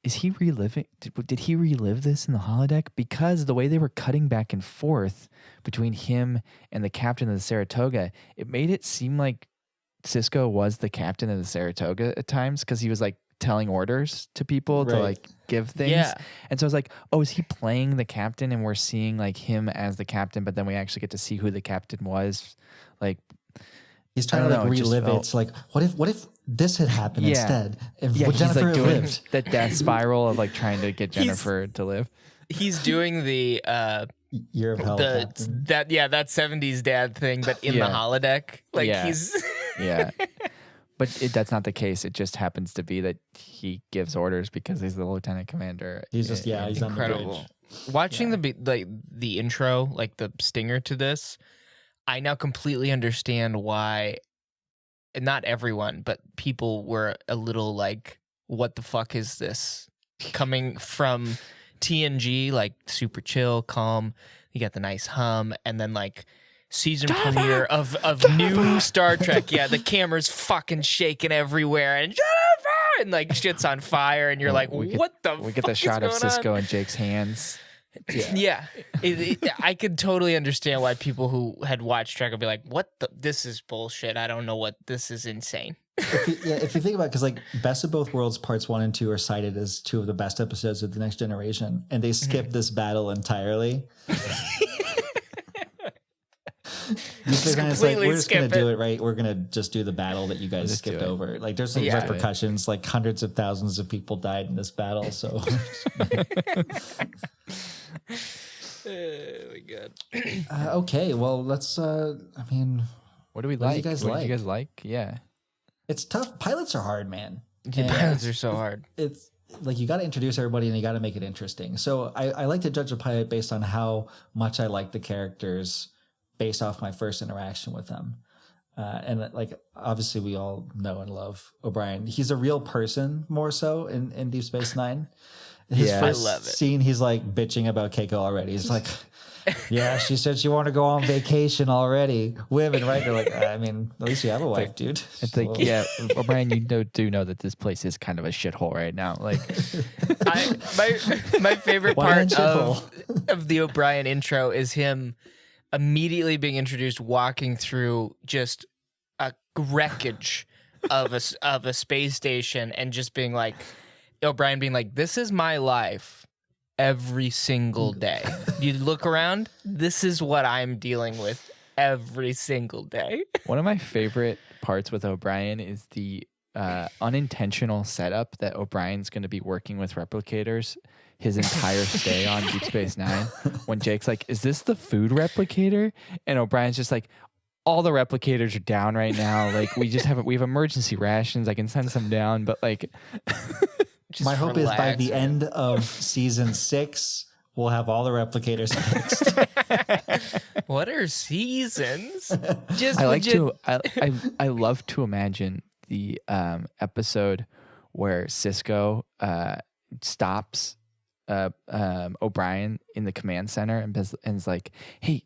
Speaker 1: "Is he reliving? Did he relive this in the holodeck?" Because the way they were cutting back and forth between him and the captain of the Saratoga, it made it seem like Sisko was the captain of the Saratoga at times because he was like telling orders to people to
Speaker 2: Right.
Speaker 1: like give things.
Speaker 3: Yeah.
Speaker 1: And so I was like, oh, is he playing the captain and we're seeing like him as the captain, but then we actually get to see who the captain was? Like,
Speaker 2: He's trying to
Speaker 1: I
Speaker 2: like
Speaker 1: don't know, it just
Speaker 2: relive it.
Speaker 1: felt-
Speaker 2: It's like, what if this had happened
Speaker 1: Yeah.
Speaker 2: instead? If
Speaker 1: yeah,
Speaker 2: would
Speaker 1: he's
Speaker 2: Jennifer
Speaker 1: like
Speaker 2: have
Speaker 1: doing
Speaker 2: lived?
Speaker 1: the death spiral of like trying to get Jennifer to live.
Speaker 3: He's doing the
Speaker 2: Year of Hell. Captain.
Speaker 3: that 70s dad thing, but in the
Speaker 1: Yeah.
Speaker 3: holodeck. Like
Speaker 1: Yeah.
Speaker 3: he's
Speaker 1: Yeah. But that's not the case. It just happens to be that he gives orders because he's the lieutenant commander.
Speaker 2: He's just he's on the
Speaker 3: incredible.
Speaker 2: bridge.
Speaker 3: Watching the intro, like the stinger to this, I now completely understand why not everyone, but people were a little like, what the fuck is this? Coming from TNG, like super chill, calm, you got the nice hum, and then like season premiere of new Star Trek. Yeah, the camera's fucking shaking everywhere and Jennifer! And like shit's on fire, and you're like,
Speaker 1: We
Speaker 3: what the
Speaker 1: We
Speaker 3: fuck
Speaker 1: get the
Speaker 3: is
Speaker 1: shot of
Speaker 3: going on?
Speaker 1: Sisko and Jake's hands.
Speaker 3: Yeah, I could totally understand why people who had watched Trek would be like, "What the? This is bullshit. I don't know what this is. Insane."
Speaker 2: If you think about it, because like Best of Both Worlds parts 1 and 2 are cited as 2 of the best episodes of The Next Generation, and they skip this battle entirely. They're kind of like, we're just gonna do it right. We're gonna just do the battle that you guys
Speaker 1: Just do
Speaker 2: skipped
Speaker 1: it.
Speaker 2: over. Like there's some
Speaker 3: Yeah.
Speaker 2: repercussions. Like hundreds of thousands of people died in this battle. So
Speaker 3: Oh my god.
Speaker 2: okay, well let's. I mean,
Speaker 1: What do we
Speaker 2: What do
Speaker 1: like?
Speaker 2: you guys
Speaker 1: What did you
Speaker 2: like?
Speaker 1: guys like? Yeah.
Speaker 2: it's tough. Pilots are hard, man.
Speaker 3: Yeah, pilots are so hard.
Speaker 2: It's like you got to introduce everybody and you got to make it interesting. So I like to judge a pilot based on how much I like the characters based off my first interaction with them. And like obviously we all know and love O'Brien. He's a real person more so in Deep Space Nine. His
Speaker 1: Yeah.
Speaker 2: first
Speaker 3: I love it.
Speaker 2: scene, he's like bitching about Keiko already. He's like, yeah, she said she wanted to go on vacation already. Women, right? They're like, I mean, at least you have a wife, dude.
Speaker 1: It's like,
Speaker 2: Well,
Speaker 1: yeah, O'Brien, you do know that this place is kind of a shithole right now. Like,
Speaker 3: My favorite
Speaker 2: One-man
Speaker 3: part
Speaker 2: shithole.
Speaker 3: of the O'Brien intro is him immediately being introduced, walking through just a wreckage of a space station, and just being like, O'Brien being like, "This is my life every single day. You look around, this is what I'm dealing with every single day."
Speaker 1: one of my favorite parts with O'Brien is the unintentional setup that O'Brien's going to be working with replicators his entire stay on Deep Space Nine. When Jake's like, "Is this the food replicator?" And O'Brien's just like, "All the replicators are down right now. Like, we have emergency rations. I can send some down, but like."
Speaker 3: Just
Speaker 2: my hope is by the
Speaker 3: relax.
Speaker 2: end of season 6, we'll have all the replicators fixed.
Speaker 3: What are seasons? Just
Speaker 1: I like
Speaker 3: legit-
Speaker 1: to. I love to imagine the episode where Cisco stops O'Brien in the command center and is like, "Hey,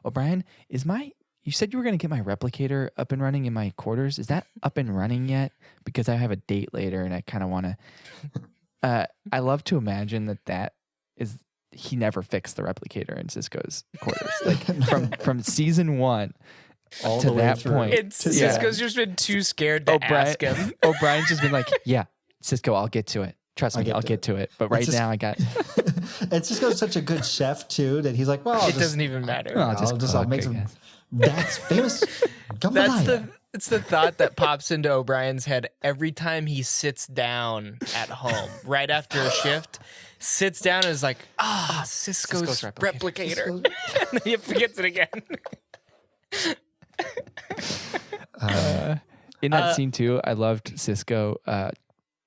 Speaker 1: O'Brien, you said you were going to get my replicator up and running in my quarters. Is that up and running yet? Because I have a date later and I kind of want to." I love to imagine that is he never fixed the replicator in Cisco's quarters, like from season 1
Speaker 2: All
Speaker 1: to
Speaker 2: the way
Speaker 1: that
Speaker 2: through.
Speaker 1: point.
Speaker 3: Cisco's just been too scared to ask him.
Speaker 1: O'Brien's just been like, "Yeah, Cisco, I'll get to it. Trust me, I'll get to it. But right now, I got."
Speaker 2: And Cisco's such a good chef too that he's like, well,
Speaker 3: It doesn't even matter.
Speaker 2: I'll make some. That's famous.
Speaker 3: It's the thought that pops into O'Brien's head every time he sits down at home right after a shift. Sits down and is like, Cisco's replicator. And then he forgets it again.
Speaker 1: In that scene too, I loved Cisco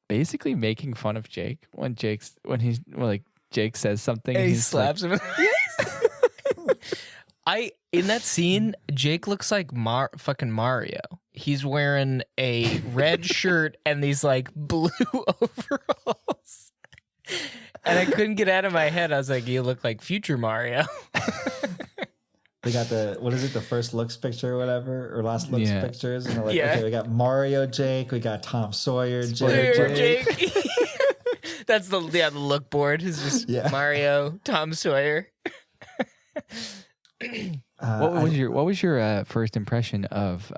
Speaker 1: basically making fun of Jake when Jake says something
Speaker 3: And he slaps him. In that scene, Jake looks like fucking Mario. He's wearing a red shirt and these like blue overalls. And I couldn't get out of my head. I was like, you look like future Mario.
Speaker 2: They got the first looks picture or whatever, or last looks pictures. And they're like,
Speaker 3: Yeah.
Speaker 2: okay, we got Mario Jake, we got Tom Jake.
Speaker 3: That's the look board. It's just Mario, Tom Sawyer.
Speaker 1: What was your first impression of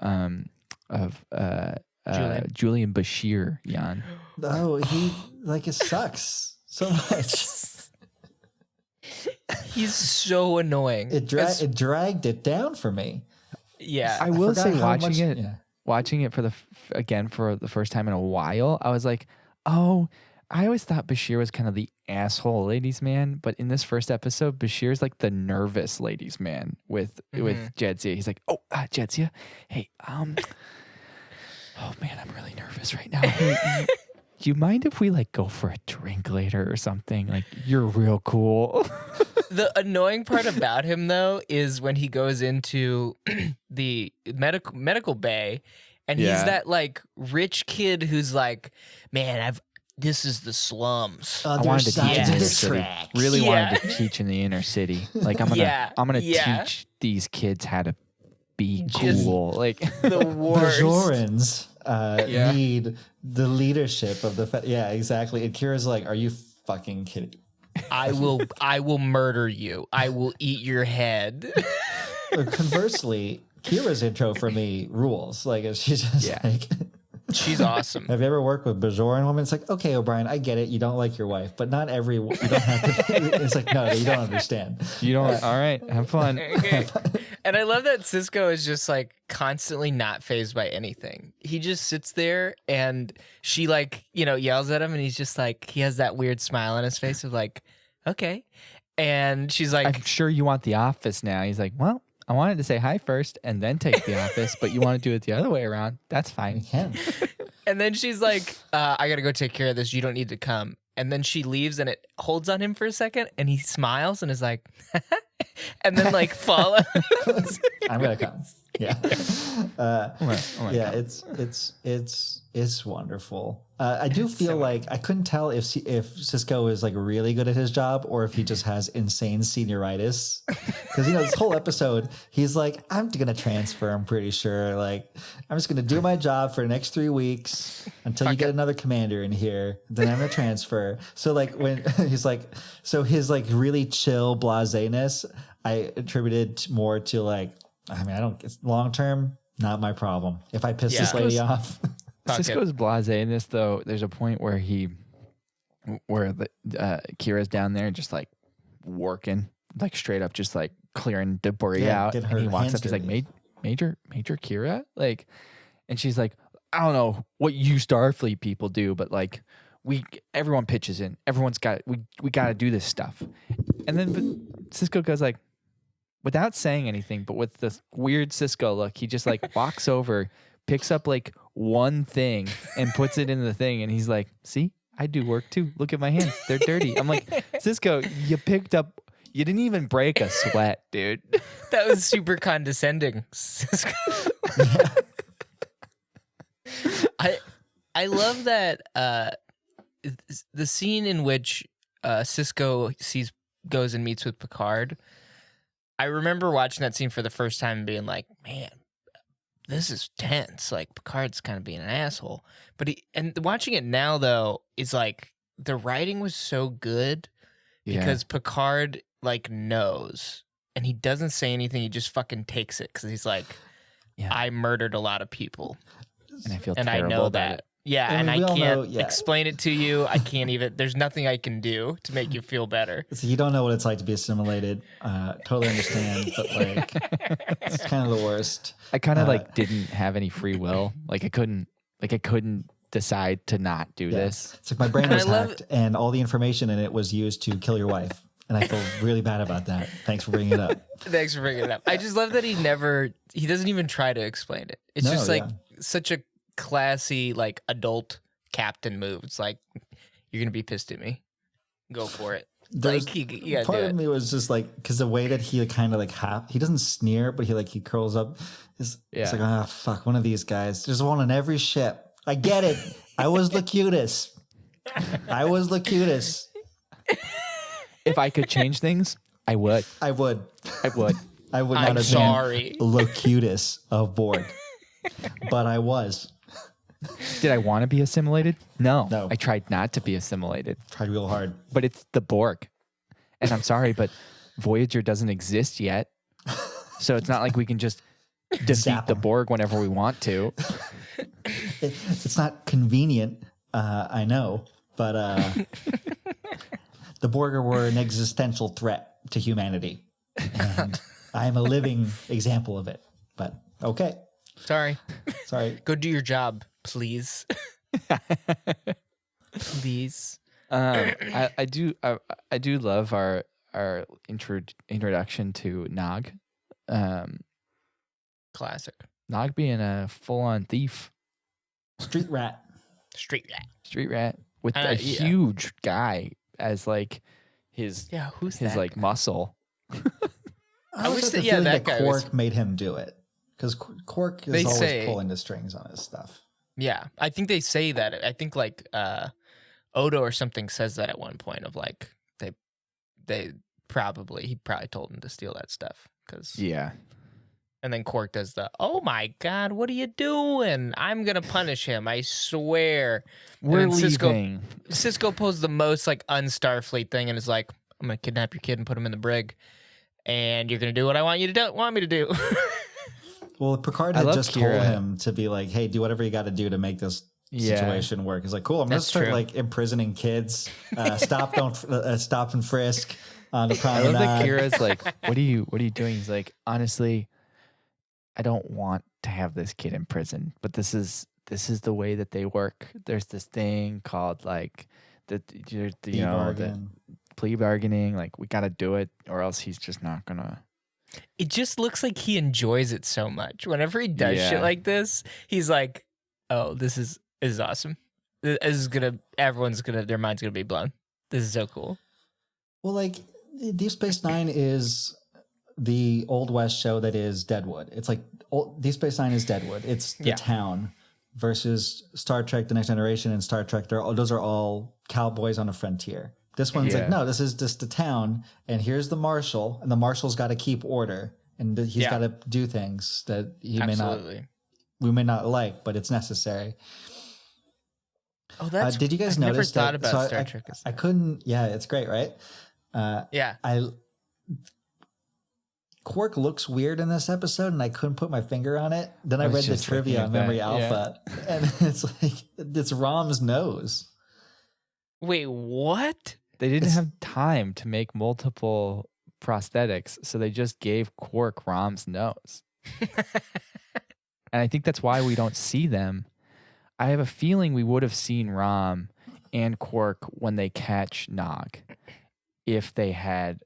Speaker 1: Julian Bashir, Jan?
Speaker 2: Oh, he it sucks so much.
Speaker 3: He's so annoying.
Speaker 2: It dragged it down for me.
Speaker 3: Yeah,
Speaker 1: I will say
Speaker 2: forgot
Speaker 1: watching it for the first time in a while, I was like, oh, I always thought Bashir was kind of the asshole ladies man, but in this first episode, Bashir's like the nervous ladies man with Jadzia. He's like, oh, Jadzia, hey, oh man, I'm really nervous right now. Hey, do you mind if we go for a drink later or something? Like, you're real cool.
Speaker 3: The annoying part about him though is when he goes into the medical bay, and he's that rich kid who's like, man, this is the slums.
Speaker 1: I wanted to teach in the inner city. Really wanted to teach in the inner city. Like, I'm gonna teach these kids how to be cool. Like
Speaker 3: the worst.
Speaker 2: Bajorans need the leadership of the exactly. And Kira's like, are you fucking kidding?
Speaker 3: I will murder you. I will eat your head.
Speaker 2: Conversely, Kira's intro for me rules. Like, she's just
Speaker 3: she's awesome.
Speaker 2: Have you ever worked with Bajoran women? It's like, okay, O'Brien, I get it. You don't like your wife, but not every. You don't have to. It's like, no, you don't understand.
Speaker 1: You don't. All right, have fun.
Speaker 3: Okay. And I love that Cisco is just constantly not fazed by anything. He just sits there and she yells at him, and he's just he has that weird smile on his face of okay. And she's like,
Speaker 1: I'm sure you want the office now. He's like, well, I wanted to say hi first and then take the office, but you want to do it the other way around. That's fine.
Speaker 2: You can.
Speaker 3: And then she's like, I got to go take care of this. You don't need to come. And then she leaves, and it holds on him for a second, and he smiles and is like, and then follows.
Speaker 2: I'm gonna come. Yeah.
Speaker 1: God.
Speaker 2: It's wonderful. I do feel like I couldn't tell if Cisco is really good at his job or if he just has insane senioritis. Because this whole episode, he's like, I'm gonna transfer. I'm pretty sure. I'm just gonna do my job for the next 3 weeks until you get another commander in here. Then I'm gonna transfer. So when he's his really chill blaseness, I attributed more to I don't. It's long term, not my problem. If I piss this lady off.
Speaker 1: Cisco's blasé-ness, though, there's a point where Kira's down there just working, straight up, just clearing debris out. And he walks up, he's like, Major Kira? And she's like, I don't know what you Starfleet people do, but everyone pitches in. Everyone's got, we got to do this stuff. And then Cisco goes without saying anything, but with this weird Cisco look, he just walks over, picks up one thing and puts it in the thing, and he's like, see, I do work too. Look at my hands. They're dirty. I'm like, Cisco, you picked up You didn't even break a sweat, dude.
Speaker 3: That was super condescending. I love that the scene in which Cisco goes and meets with Picard. I remember watching that scene for the first time and being like, man, this is tense. Like Picard's kind of being an asshole. But watching it now though is like the writing was so good because Picard like knows and he doesn't say anything. He just fucking takes it because he's like, I murdered a lot of people.
Speaker 1: And I feel
Speaker 3: and
Speaker 1: terrible
Speaker 3: I know
Speaker 1: about
Speaker 3: that.
Speaker 1: it.
Speaker 3: Yeah,
Speaker 2: And
Speaker 3: and
Speaker 2: we
Speaker 3: I
Speaker 2: all
Speaker 3: can't
Speaker 2: know,
Speaker 3: explain it to you. I can't even. There's nothing I can do to make you feel better.
Speaker 2: So you don't know what it's like to be assimilated. Totally understand, but like it's kind of the worst.
Speaker 1: I kind of like didn't have any free will. Like I couldn't decide to not do this.
Speaker 2: It's like my brain was hacked, and all the information in it was used to kill your wife, and I feel really bad about that. Thanks for bringing it up.
Speaker 3: Thanks for bringing it up. I just love that he doesn't even try to explain it. It's just like such a classy like adult captain move. It's like, you're gonna be pissed at me, go for it. Like
Speaker 2: part of me was just like, because the way that he kind of like he doesn't sneer, but he curls up. It's like, fuck, one of these guys. There's one on every ship. I get it. I was the cutest.
Speaker 1: If I could change things, I would.
Speaker 2: I would
Speaker 1: I'm
Speaker 2: not have
Speaker 3: sorry.
Speaker 2: been Locutus of Borg, but I was.
Speaker 1: Did I want to be assimilated? No.
Speaker 2: No.
Speaker 1: I tried not to be assimilated.
Speaker 2: Tried real hard.
Speaker 1: But it's the Borg. And I'm sorry, but Voyager doesn't exist yet. So it's not like we can just defeat the Borg whenever we want to.
Speaker 2: It's not convenient, I know, but the Borg were an existential threat to humanity. And I'm a living example of it. But okay.
Speaker 3: Sorry.
Speaker 2: Go
Speaker 3: do your job, please. Please.
Speaker 1: I do love our introduction to Nog.
Speaker 3: Classic.
Speaker 1: Nog being a full-on thief.
Speaker 2: Street rat
Speaker 1: with a huge guy as like his
Speaker 3: who's
Speaker 1: his
Speaker 3: that
Speaker 1: like
Speaker 3: guy?
Speaker 1: muscle.
Speaker 2: I wish that
Speaker 3: that guy
Speaker 2: Quark made him do it, because Quark is always pulling the strings on his stuff.
Speaker 3: Yeah, I think they say that. I think like Odo or something says that at one point of like he probably told him to steal that stuff and then Quark does oh my god, what are you doing? I'm gonna punish him, I swear.
Speaker 1: We're leaving.
Speaker 3: Cisco pulls the most like un-Starfleet thing and is like, I'm gonna kidnap your kid and put him in the brig, and you're gonna do what I want me to do.
Speaker 2: Well, Picard had just told him to be like, hey, do whatever you got to do to make this situation work. He's like, cool, I'm going to start like imprisoning kids. Stop and frisk on the promenade.
Speaker 1: I love that Kira's like, what are you doing? He's like, honestly, I don't want to have this kid in prison, but this is the way that they work. There's this thing called like the plea bargaining. Like, we got to do it or else he's just not going to.
Speaker 3: It just looks like he enjoys it so much. Whenever he does shit like this, he's like, "Oh, this is awesome. This is their mind's gonna be blown. This is so cool."
Speaker 2: Well, like Deep Space Nine is the Old West show that is Deadwood. It's like Deep Space Nine is Deadwood. It's the town versus Star Trek: The Next Generation and Star Trek. Those are all cowboys on a frontier. This one's like, no, this is just the town, and here's the marshal, and the marshal's got to keep order, and he's got to do things that we may not like, but it's necessary.
Speaker 3: Oh, that's
Speaker 2: did you guys
Speaker 3: I've
Speaker 2: notice
Speaker 3: never thought
Speaker 2: that?
Speaker 3: about
Speaker 2: So
Speaker 3: Star Trek.
Speaker 2: I couldn't. Yeah, it's great, right? Quark looks weird in this episode, and I couldn't put my finger on it. Then I read the trivia on Memory Alpha, and it's like it's Rom's nose.
Speaker 3: Wait, what?
Speaker 1: They didn't have time to make multiple prosthetics, so they just gave Quark Rom's nose. And I think that's why we don't see them. I have a feeling we would have seen Rom and Quark when they catch Nog if they had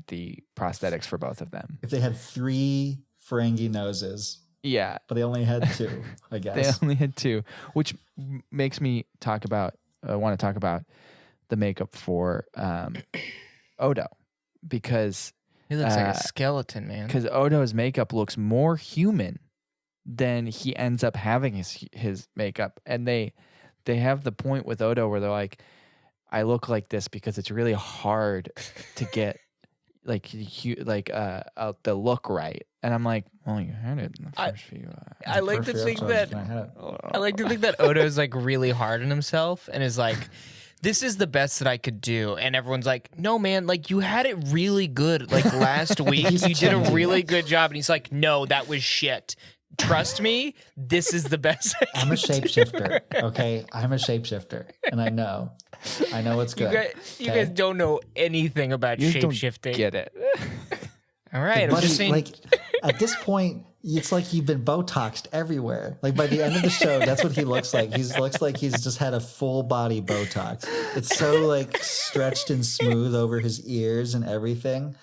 Speaker 1: the prosthetics for both of them.
Speaker 2: If they had 3 Ferengi noses.
Speaker 1: Yeah.
Speaker 2: But they only had 2, I guess.
Speaker 1: They only had 2, which makes me want to talk about the makeup for Odo, because
Speaker 3: He looks like a skeleton, man.
Speaker 1: Because Odo's makeup looks more human than he ends up having his makeup, and they have the point with Odo where they're like, I look like this because it's really hard to get the look right, and I'm like, well, you had it in the first few.
Speaker 3: I like to think that Odo's like really hard on himself and is like, this is the best that I could do, and everyone's like, no, man, like you had it really good like last week. You did a really good job, and he's like, no, that was shit. Trust me, this is the best.
Speaker 2: I'm a shapeshifter. Okay, I'm a shapeshifter, and I know it's good.
Speaker 3: You guys don't know anything about shapeshifting.
Speaker 1: Get it?
Speaker 3: All right,
Speaker 2: Buddy,
Speaker 3: I'm just saying.
Speaker 2: Like at this point, it's like you've been Botoxed everywhere. Like by the end of the show, that's what he looks like. He looks like he's just had a full body Botox. It's so like stretched and smooth over his ears and everything.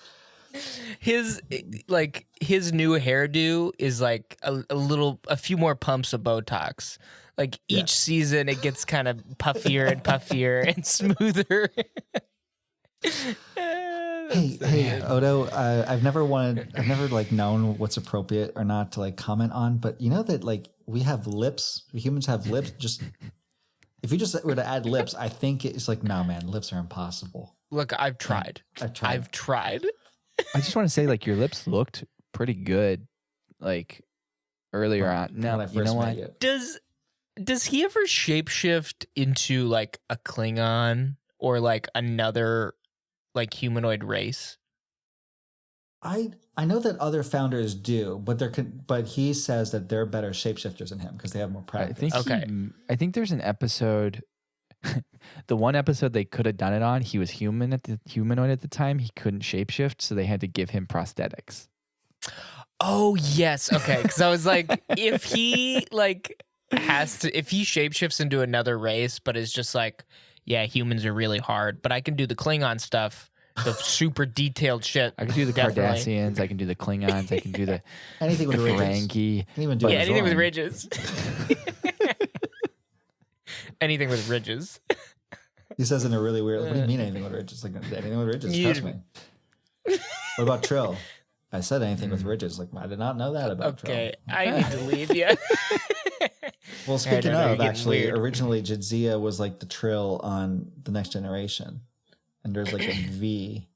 Speaker 3: His new hairdo is like a few more pumps of Botox. Like each season, it gets kind of puffier and puffier and smoother.
Speaker 2: Hey, Odo. I've never like known what's appropriate or not to like comment on, but you know that like we have lips. Humans have lips. Just if you just were to add lips, I think it's like, no, man, lips are impossible.
Speaker 3: Look, I've tried. I've tried.
Speaker 1: I just want to say, like, your lips looked pretty good, like earlier on. No, you know what?
Speaker 3: Does he ever shapeshift into like a Klingon or like another like humanoid race?
Speaker 2: I know that other founders do, but he says that they're better shapeshifters than him because they have more practice.
Speaker 1: I think there's an episode. The one episode they could have done it on, he was humanoid at the time. He couldn't shapeshift, so they had to give him prosthetics.
Speaker 3: Oh yes, okay. Because I was like, if he shapeshifts into another race, but is just like, yeah, humans are really hard, but I can do the Klingon stuff, the super detailed shit.
Speaker 1: I can do the Cardassians. I can do the Klingons. I can do the
Speaker 2: anything with
Speaker 1: Ferengi.
Speaker 3: Anything with ridges. Anything with ridges.
Speaker 2: He says in a really weird. What do you mean anything with ridges? Like anything with ridges? Trust me. What about Trill? I said anything with ridges. Like I did not know that about Trill.
Speaker 3: Okay, I need to leave you.
Speaker 2: Well, speaking of, actually, originally Jadzia was like the Trill on The Next Generation, and there's like a V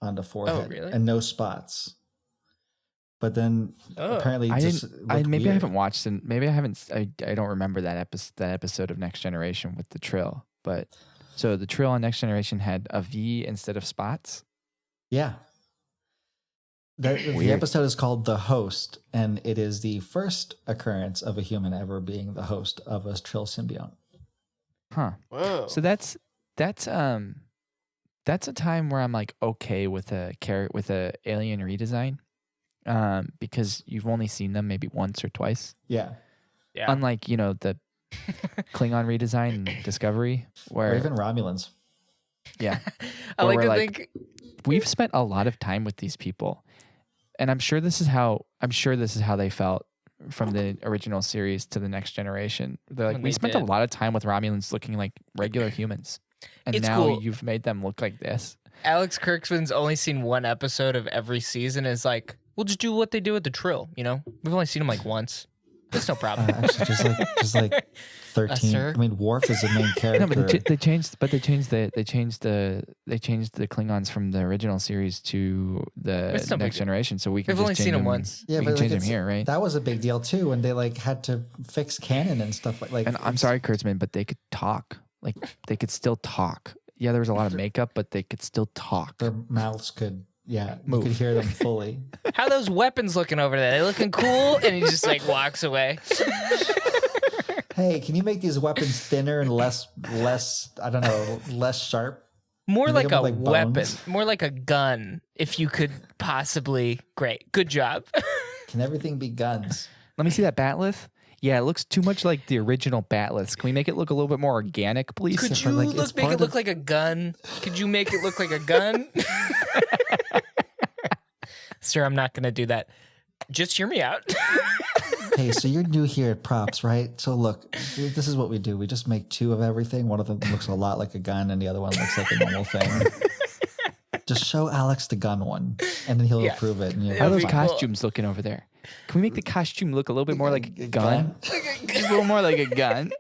Speaker 2: on the forehead,
Speaker 3: really?
Speaker 2: And no spots. But then apparently,
Speaker 1: maybe I haven't watched and maybe I haven't. I don't remember that episode of Next Generation with the Trill. But so the Trill on Next Generation had a V instead of spots.
Speaker 2: Yeah. The episode is called The Host, and it is the first occurrence of a human ever being the host of a Trill symbiont.
Speaker 1: Huh.
Speaker 3: Whoa.
Speaker 1: So that's a time where I'm like okay with a alien redesign. Because you've only seen them maybe once or twice.
Speaker 2: Yeah.
Speaker 1: Unlike, the Klingon redesign in Discovery,
Speaker 2: or even Romulans.
Speaker 1: Yeah.
Speaker 3: I like to think
Speaker 1: we've spent a lot of time with these people. And I'm sure this is how they felt from the original series to the Next Generation. They're like, we spent a lot of time with Romulans looking like regular humans. And
Speaker 3: it's
Speaker 1: now
Speaker 3: cool.
Speaker 1: You've made them look like this.
Speaker 3: Alex Kurtzman's only seen one episode of every season. Is like, we'll just do what they do with the Trill. We've only seen them like once. That's no problem.
Speaker 2: Actually, just like 13. I mean, Worf is the main character.
Speaker 1: No, but they changed the Klingons from the original series to the Next Generation, so we can.
Speaker 3: We've only seen them once.
Speaker 2: Yeah,
Speaker 1: we
Speaker 2: but
Speaker 1: can change them here, right?
Speaker 2: That was a big deal too, when they had to fix canon and stuff like.
Speaker 1: And I'm sorry, Kurtzman, but they could talk. Like they could still talk. Yeah, there was a lot of makeup, but they could still talk.
Speaker 2: Their mouths could. Yeah,
Speaker 1: move.
Speaker 2: You could hear them fully.
Speaker 3: How are those weapons looking over there? They looking cool? And he just like walks away.
Speaker 2: Hey, can you make these weapons thinner and less sharp?
Speaker 3: More like a weapon, more like a gun. If you could possibly, great, good job.
Speaker 2: Can everything be guns?
Speaker 1: Let me see that batleth. Yeah, it looks too much like the original batleths. Can we make it look a little bit more organic, please?
Speaker 3: Could you make it look like a gun? Could you make it look like a gun? Sir, I'm not going to do that. Just hear me out.
Speaker 2: Hey, so you're new here at Props, right? So look, this is what we do. We just make two of everything. One of them looks a lot like a gun and the other one looks like a normal thing. Just show Alex the gun one, and then he'll
Speaker 3: Yeah.
Speaker 2: approve it. And
Speaker 1: How are
Speaker 3: It'll
Speaker 1: those
Speaker 3: be cool.
Speaker 1: costumes looking over there? Can we make the costume look a little bit more like a gun?
Speaker 2: gun.
Speaker 1: Just a little more like a gun.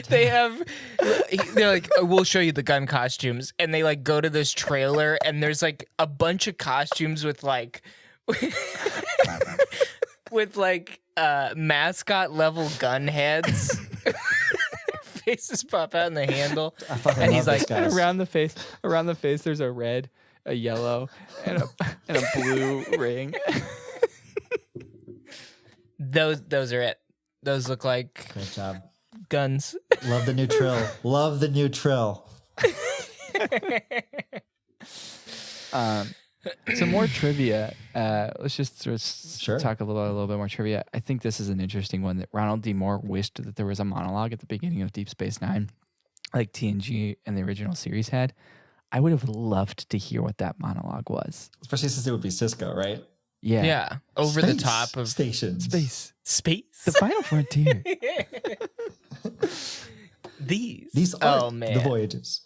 Speaker 3: They're like, "Oh, we'll show you the gun costumes," and they like go to this trailer, and there's like a bunch of costumes with like, mascot level gun heads. Faces pop out in the handle,
Speaker 2: I fucking
Speaker 3: and
Speaker 2: love
Speaker 3: he's
Speaker 2: this,
Speaker 3: like,
Speaker 2: guys.
Speaker 1: Around the face, there's a red, a yellow, and a blue ring.
Speaker 3: Those are it. Those look like
Speaker 2: Great job.
Speaker 3: guns.
Speaker 2: Love the new trill. Love the new trill.
Speaker 1: Some more trivia. Let's just sort of
Speaker 2: Sure.
Speaker 1: talk a little bit more trivia. I think this is an interesting one that Ronald D. Moore wished that there was a monologue at the beginning of Deep Space Nine, like TNG and the original series had. I would have loved to hear what that monologue was.
Speaker 2: Especially since it would be Cisco, right?
Speaker 1: Yeah.
Speaker 3: Yeah, over the
Speaker 2: Space
Speaker 3: top of
Speaker 2: stations.
Speaker 1: Space.
Speaker 3: space.
Speaker 1: The final frontier.
Speaker 2: These are
Speaker 3: oh man,
Speaker 2: the voyages.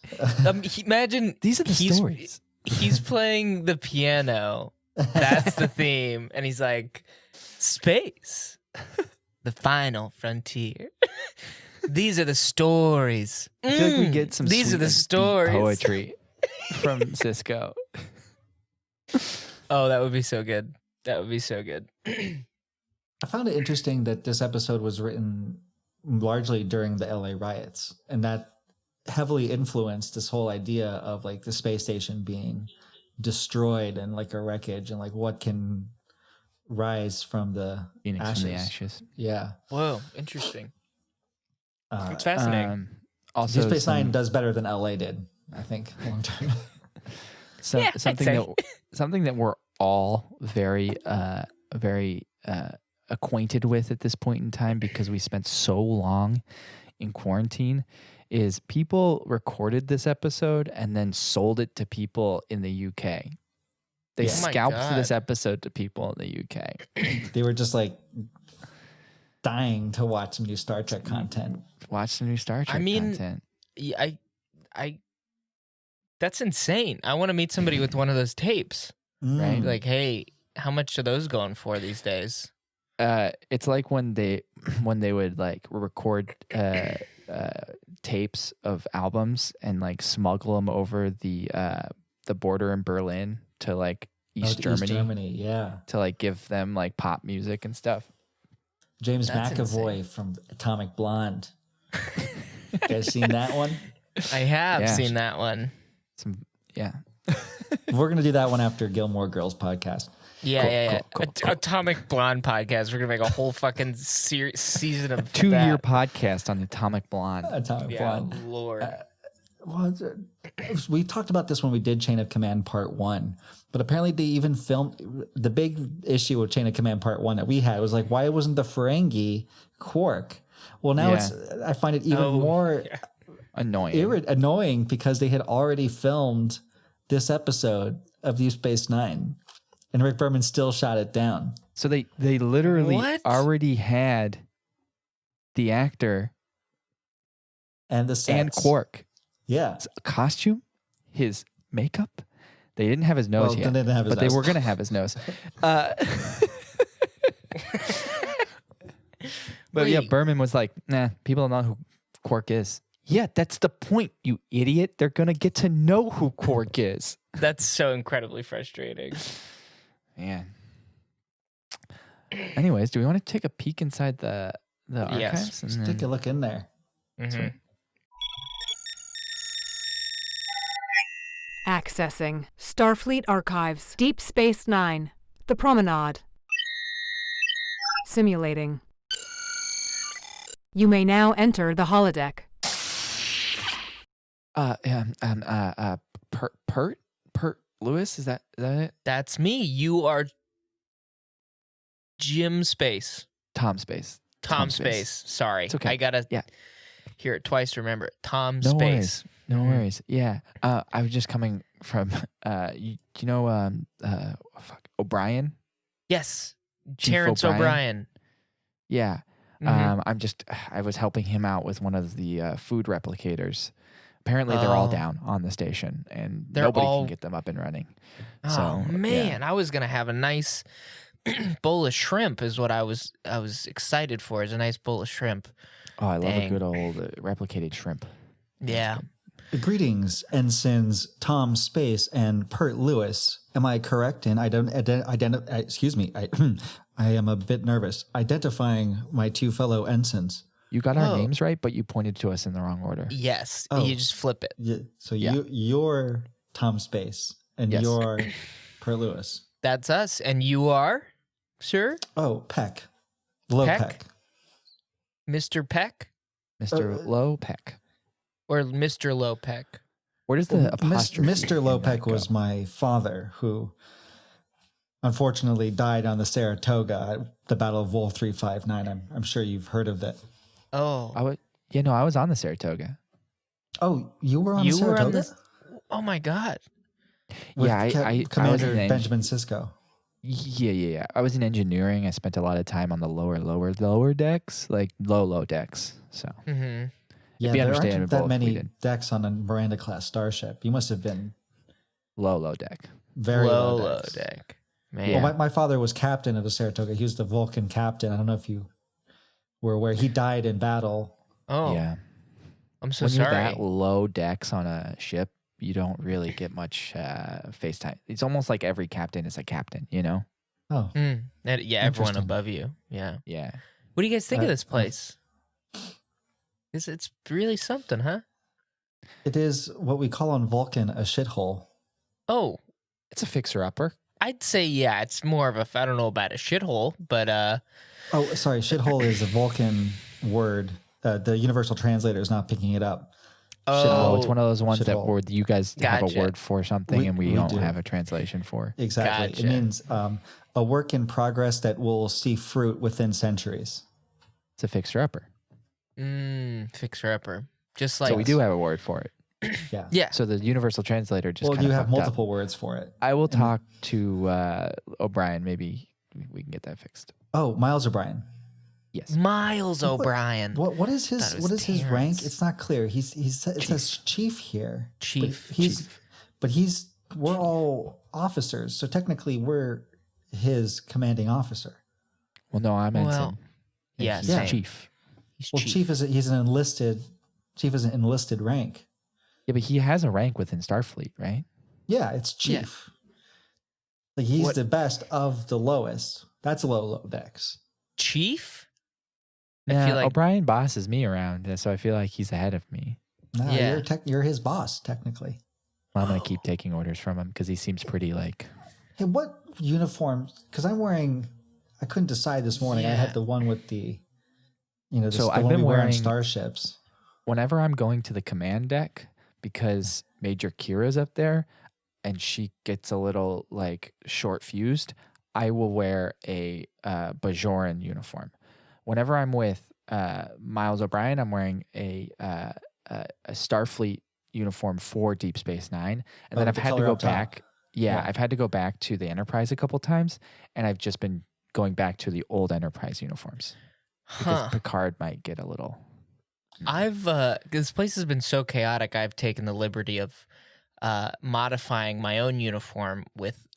Speaker 3: Imagine
Speaker 1: These are the
Speaker 3: he's-
Speaker 1: stories.
Speaker 3: He's playing the piano. That's the theme, and he's like, "Space, the final frontier." These are the stories.
Speaker 1: I feel like we get some
Speaker 3: These
Speaker 1: sweet,
Speaker 3: are the
Speaker 1: like, deep
Speaker 3: stories.
Speaker 1: poetry from Cisco.
Speaker 3: Oh, that would be so good. That would be so good.
Speaker 2: I found it interesting that this episode was written largely during the LA riots, and that heavily influenced this whole idea of like the space station being destroyed and like a wreckage, and like what can rise from the
Speaker 1: Phoenix
Speaker 2: ashes.
Speaker 1: from the ashes.
Speaker 2: Yeah.
Speaker 3: Whoa, interesting.
Speaker 2: Uh,
Speaker 3: It's fascinating.
Speaker 2: Deep Space
Speaker 1: some-
Speaker 2: Nine does better than LA did, I think, long term.
Speaker 3: Yeah, I'd
Speaker 1: something that we're all very acquainted with at this point in time because we spent so long in quarantine is people recorded this episode and then sold it to people in the UK. They
Speaker 2: Yeah.
Speaker 3: Oh my
Speaker 1: scalped
Speaker 3: God.
Speaker 1: this episode to people in the UK.
Speaker 2: They were just like dying to watch some new Star Trek content.
Speaker 1: Watch some new Star Trek
Speaker 3: mean,
Speaker 1: content.
Speaker 3: Yeah, I. That's insane. I want to meet somebody with one of those tapes.
Speaker 1: Right.
Speaker 3: Like, hey, how much are those going for these days?
Speaker 1: It's like when they would like record tapes of albums and like smuggle them over the border in Berlin to like East Germany
Speaker 2: yeah.
Speaker 1: to like give them like pop music and stuff.
Speaker 2: James
Speaker 3: That's
Speaker 2: McAvoy
Speaker 3: insane.
Speaker 2: from Atomic Blonde. You guys seen that one?
Speaker 3: I have
Speaker 1: Yeah.
Speaker 3: seen that one.
Speaker 1: Yeah.
Speaker 2: We're gonna do that one after Gilmore Girls podcast.
Speaker 3: Yeah,
Speaker 1: Cool,
Speaker 3: yeah.
Speaker 1: cool.
Speaker 3: Atomic Blonde podcast. We're gonna make a whole fucking season of
Speaker 1: 2-year
Speaker 3: that.
Speaker 1: podcast on Atomic Blonde.
Speaker 2: Atomic
Speaker 3: Yeah,
Speaker 2: Blonde.
Speaker 3: Lord.
Speaker 2: Well, we talked about this when we did Chain of Command Part 1, but apparently they even filmed the big issue with Chain of Command Part 1 that we had was like, why wasn't the Ferengi Quark? Well, now
Speaker 1: Yeah.
Speaker 2: I find it even more
Speaker 1: Annoying.
Speaker 2: annoying because they had already filmed this episode of Deep Space Nine, and Rick Berman still shot it down.
Speaker 1: So they literally
Speaker 3: What?
Speaker 1: already had the actor
Speaker 2: And the sets.
Speaker 1: and Quark
Speaker 2: Yeah.
Speaker 1: costume, his makeup. They didn't have his nose
Speaker 2: Well,
Speaker 1: yet,
Speaker 2: they didn't have his
Speaker 1: but
Speaker 2: nose.
Speaker 1: they were going to have his nose. But yeah,
Speaker 3: Wait.
Speaker 1: Berman was like, nah, people don't know who Quark is. Yeah, that's the point, you idiot. They're going to get to know who Quark is.
Speaker 3: That's so incredibly frustrating.
Speaker 1: Man. Anyways, do we want to take a peek inside the archives?
Speaker 3: Yes.
Speaker 1: And
Speaker 2: Just take a look in there.
Speaker 3: Mhm.
Speaker 4: Accessing Starfleet Archives. Deep Space Nine. The Promenade. Simulating. You may now enter the holodeck.
Speaker 1: Pert Lewis, is that it?
Speaker 3: That's me. You are Jim Space.
Speaker 1: Tom Space.
Speaker 3: Tom Space. Sorry.
Speaker 1: It's okay.
Speaker 3: I gotta
Speaker 1: Yeah.
Speaker 3: hear it twice to remember it. Tom
Speaker 1: No
Speaker 3: Space.
Speaker 1: worries. No
Speaker 3: Mhm.
Speaker 1: worries. Yeah. I was just coming from you know O'Brien?
Speaker 3: Yes.
Speaker 1: Chief
Speaker 3: Terrence O'Brien.
Speaker 1: Yeah.
Speaker 3: Mhm.
Speaker 1: I was helping him out with one of the food replicators Apparently, they're all
Speaker 3: Oh.
Speaker 1: down on the station, and
Speaker 3: They're
Speaker 1: nobody
Speaker 3: all-
Speaker 1: can get them up and running.
Speaker 3: Oh
Speaker 1: So, yeah.
Speaker 3: man, I was gonna have a nice bowl of shrimp. Is what I was excited for. Is a nice bowl of shrimp.
Speaker 1: Oh, I love
Speaker 3: Dang.
Speaker 1: a good old replicated shrimp.
Speaker 3: Yeah.
Speaker 2: Greetings, ensigns Tom Space and Pert Lewis. Am I correct in excuse me, I am a bit nervous. Identifying my two fellow ensigns.
Speaker 1: You got our
Speaker 3: Oh.
Speaker 1: names right, but you pointed to us in the wrong order.
Speaker 3: Yes.
Speaker 2: Oh.
Speaker 3: You just flip it.
Speaker 2: So
Speaker 1: Yeah.
Speaker 2: you're Tom Space and
Speaker 1: Yes.
Speaker 2: you're Pert Lewis.
Speaker 3: That's us. And you are, sir,
Speaker 2: Oh, Peck. Low
Speaker 3: Peck?
Speaker 2: Peck.
Speaker 3: Mr. Peck
Speaker 1: Mr. Lopek.
Speaker 3: or Mr. Lopek?
Speaker 1: Where does the apostrophe?
Speaker 2: Mr.
Speaker 1: in that
Speaker 2: Lopek
Speaker 1: go?
Speaker 2: was my father, who unfortunately died on the Saratoga at the Battle of Wolf 359. I'm sure you've heard of that.
Speaker 3: Oh,
Speaker 1: I was on the Saratoga.
Speaker 2: Oh, you were on
Speaker 3: you
Speaker 2: the Saratoga?
Speaker 3: were on this. Oh my God.
Speaker 2: With
Speaker 1: Yeah, I was
Speaker 2: Commander
Speaker 1: an
Speaker 2: Benjamin Sisko.
Speaker 1: Yeah. I was in engineering. I spent a lot of time on the lower decks, like low decks. So
Speaker 3: Mm-hmm.
Speaker 2: Yeah,
Speaker 1: be
Speaker 2: there
Speaker 1: understandable
Speaker 2: aren't that
Speaker 1: if we
Speaker 2: many
Speaker 1: didn't.
Speaker 2: decks on a Miranda class starship. You must have been
Speaker 1: low deck.
Speaker 2: very low,
Speaker 3: Low
Speaker 2: decks.
Speaker 3: deck. Man.
Speaker 1: Yeah.
Speaker 2: Well, my father was captain of the Saratoga. He was the Vulcan captain. I don't know if you were aware. He died in battle.
Speaker 3: Oh,
Speaker 1: Yeah.
Speaker 3: I'm so
Speaker 1: When you're
Speaker 3: sorry.
Speaker 1: that low decks on a ship, you don't really get much face time. It's almost like every captain is a captain, you know?
Speaker 2: Oh,
Speaker 3: Yeah, everyone
Speaker 2: Interesting.
Speaker 3: above you. Yeah.
Speaker 1: Yeah.
Speaker 3: What do you guys think of this
Speaker 2: Uh,
Speaker 3: place? It's really something, huh?
Speaker 2: it is what we call on Vulcan a shithole.
Speaker 3: Oh,
Speaker 1: It's a fixer-upper.
Speaker 3: I'd say yeah. It's more of a I don't know about a shithole, but
Speaker 2: Oh, sorry, shithole is a Vulcan word. The universal translator is not picking it up.
Speaker 1: Oh,
Speaker 3: oh,
Speaker 1: it's one of those ones that
Speaker 2: shithole.
Speaker 1: where you guys have
Speaker 3: Gotcha.
Speaker 1: a word for something
Speaker 2: We-
Speaker 1: and we
Speaker 2: we
Speaker 1: don't
Speaker 2: do.
Speaker 1: have a translation for.
Speaker 2: Exactly.
Speaker 3: Gotcha.
Speaker 2: It means a work in progress that will see fruit within centuries.
Speaker 1: It's a fixer-upper.
Speaker 3: fixer upper. Just like
Speaker 1: So we do have a word for it.
Speaker 2: Yeah.
Speaker 3: yeah.
Speaker 1: So the universal translator just
Speaker 2: Well,
Speaker 1: kind
Speaker 2: you
Speaker 1: of
Speaker 2: have
Speaker 1: fucked up.
Speaker 2: multiple words for it.
Speaker 1: I will talk to O'Brien. Maybe we can get that fixed.
Speaker 2: Oh, Miles O'Brien.
Speaker 1: Yes.
Speaker 3: Miles O'Brien.
Speaker 2: What is his
Speaker 3: Thought it was
Speaker 2: what is his rank?
Speaker 3: Terrence.
Speaker 2: It's not clear. It says chief here.
Speaker 3: Chief.
Speaker 2: But we're all officers, so technically we're his commanding officer.
Speaker 1: Well, no, I'm ensign.
Speaker 3: Well,
Speaker 1: and
Speaker 3: yeah,
Speaker 1: he's
Speaker 3: same.
Speaker 1: chief.
Speaker 3: He's
Speaker 2: Well, chief is an enlisted rank.
Speaker 1: Yeah, but he has a rank within Starfleet, right?
Speaker 2: Yeah, it's
Speaker 3: Yeah.
Speaker 2: chief. Like he's
Speaker 3: What-
Speaker 2: the best of the lowest. That's low decks.
Speaker 3: chief. I
Speaker 1: Yeah,
Speaker 3: feel like
Speaker 1: O'Brien bosses me around, so I feel like he's ahead of me.
Speaker 2: Nah,
Speaker 3: Yeah.
Speaker 2: you're his boss technically.
Speaker 1: Well, I'm gonna keep taking orders from him because he seems pretty like.
Speaker 2: Hey, what uniform? Because I'm wearing. I couldn't decide this morning. I
Speaker 3: Yeah.
Speaker 2: had the one with the,
Speaker 1: So
Speaker 2: the
Speaker 1: I've
Speaker 2: one
Speaker 1: been
Speaker 2: we wear on
Speaker 1: wearing-
Speaker 2: starships.
Speaker 1: Whenever I'm going to the command deck, because Major Kira's up there, and she gets a little like short fused, I will wear a Bajoran uniform. Whenever I'm with Miles O'Brien, I'm wearing a Starfleet uniform for Deep Space Nine, and then
Speaker 2: with
Speaker 1: I've
Speaker 2: the
Speaker 1: had to
Speaker 2: color
Speaker 1: go
Speaker 2: up top.
Speaker 1: back. Yeah,
Speaker 2: Yeah.
Speaker 1: I've had to go back to the Enterprise a couple times, and I've just been going back to the old Enterprise uniforms because
Speaker 3: huh.
Speaker 1: Picard might get a little.
Speaker 3: I've this place has been so chaotic. I've taken the liberty of modifying my own uniform with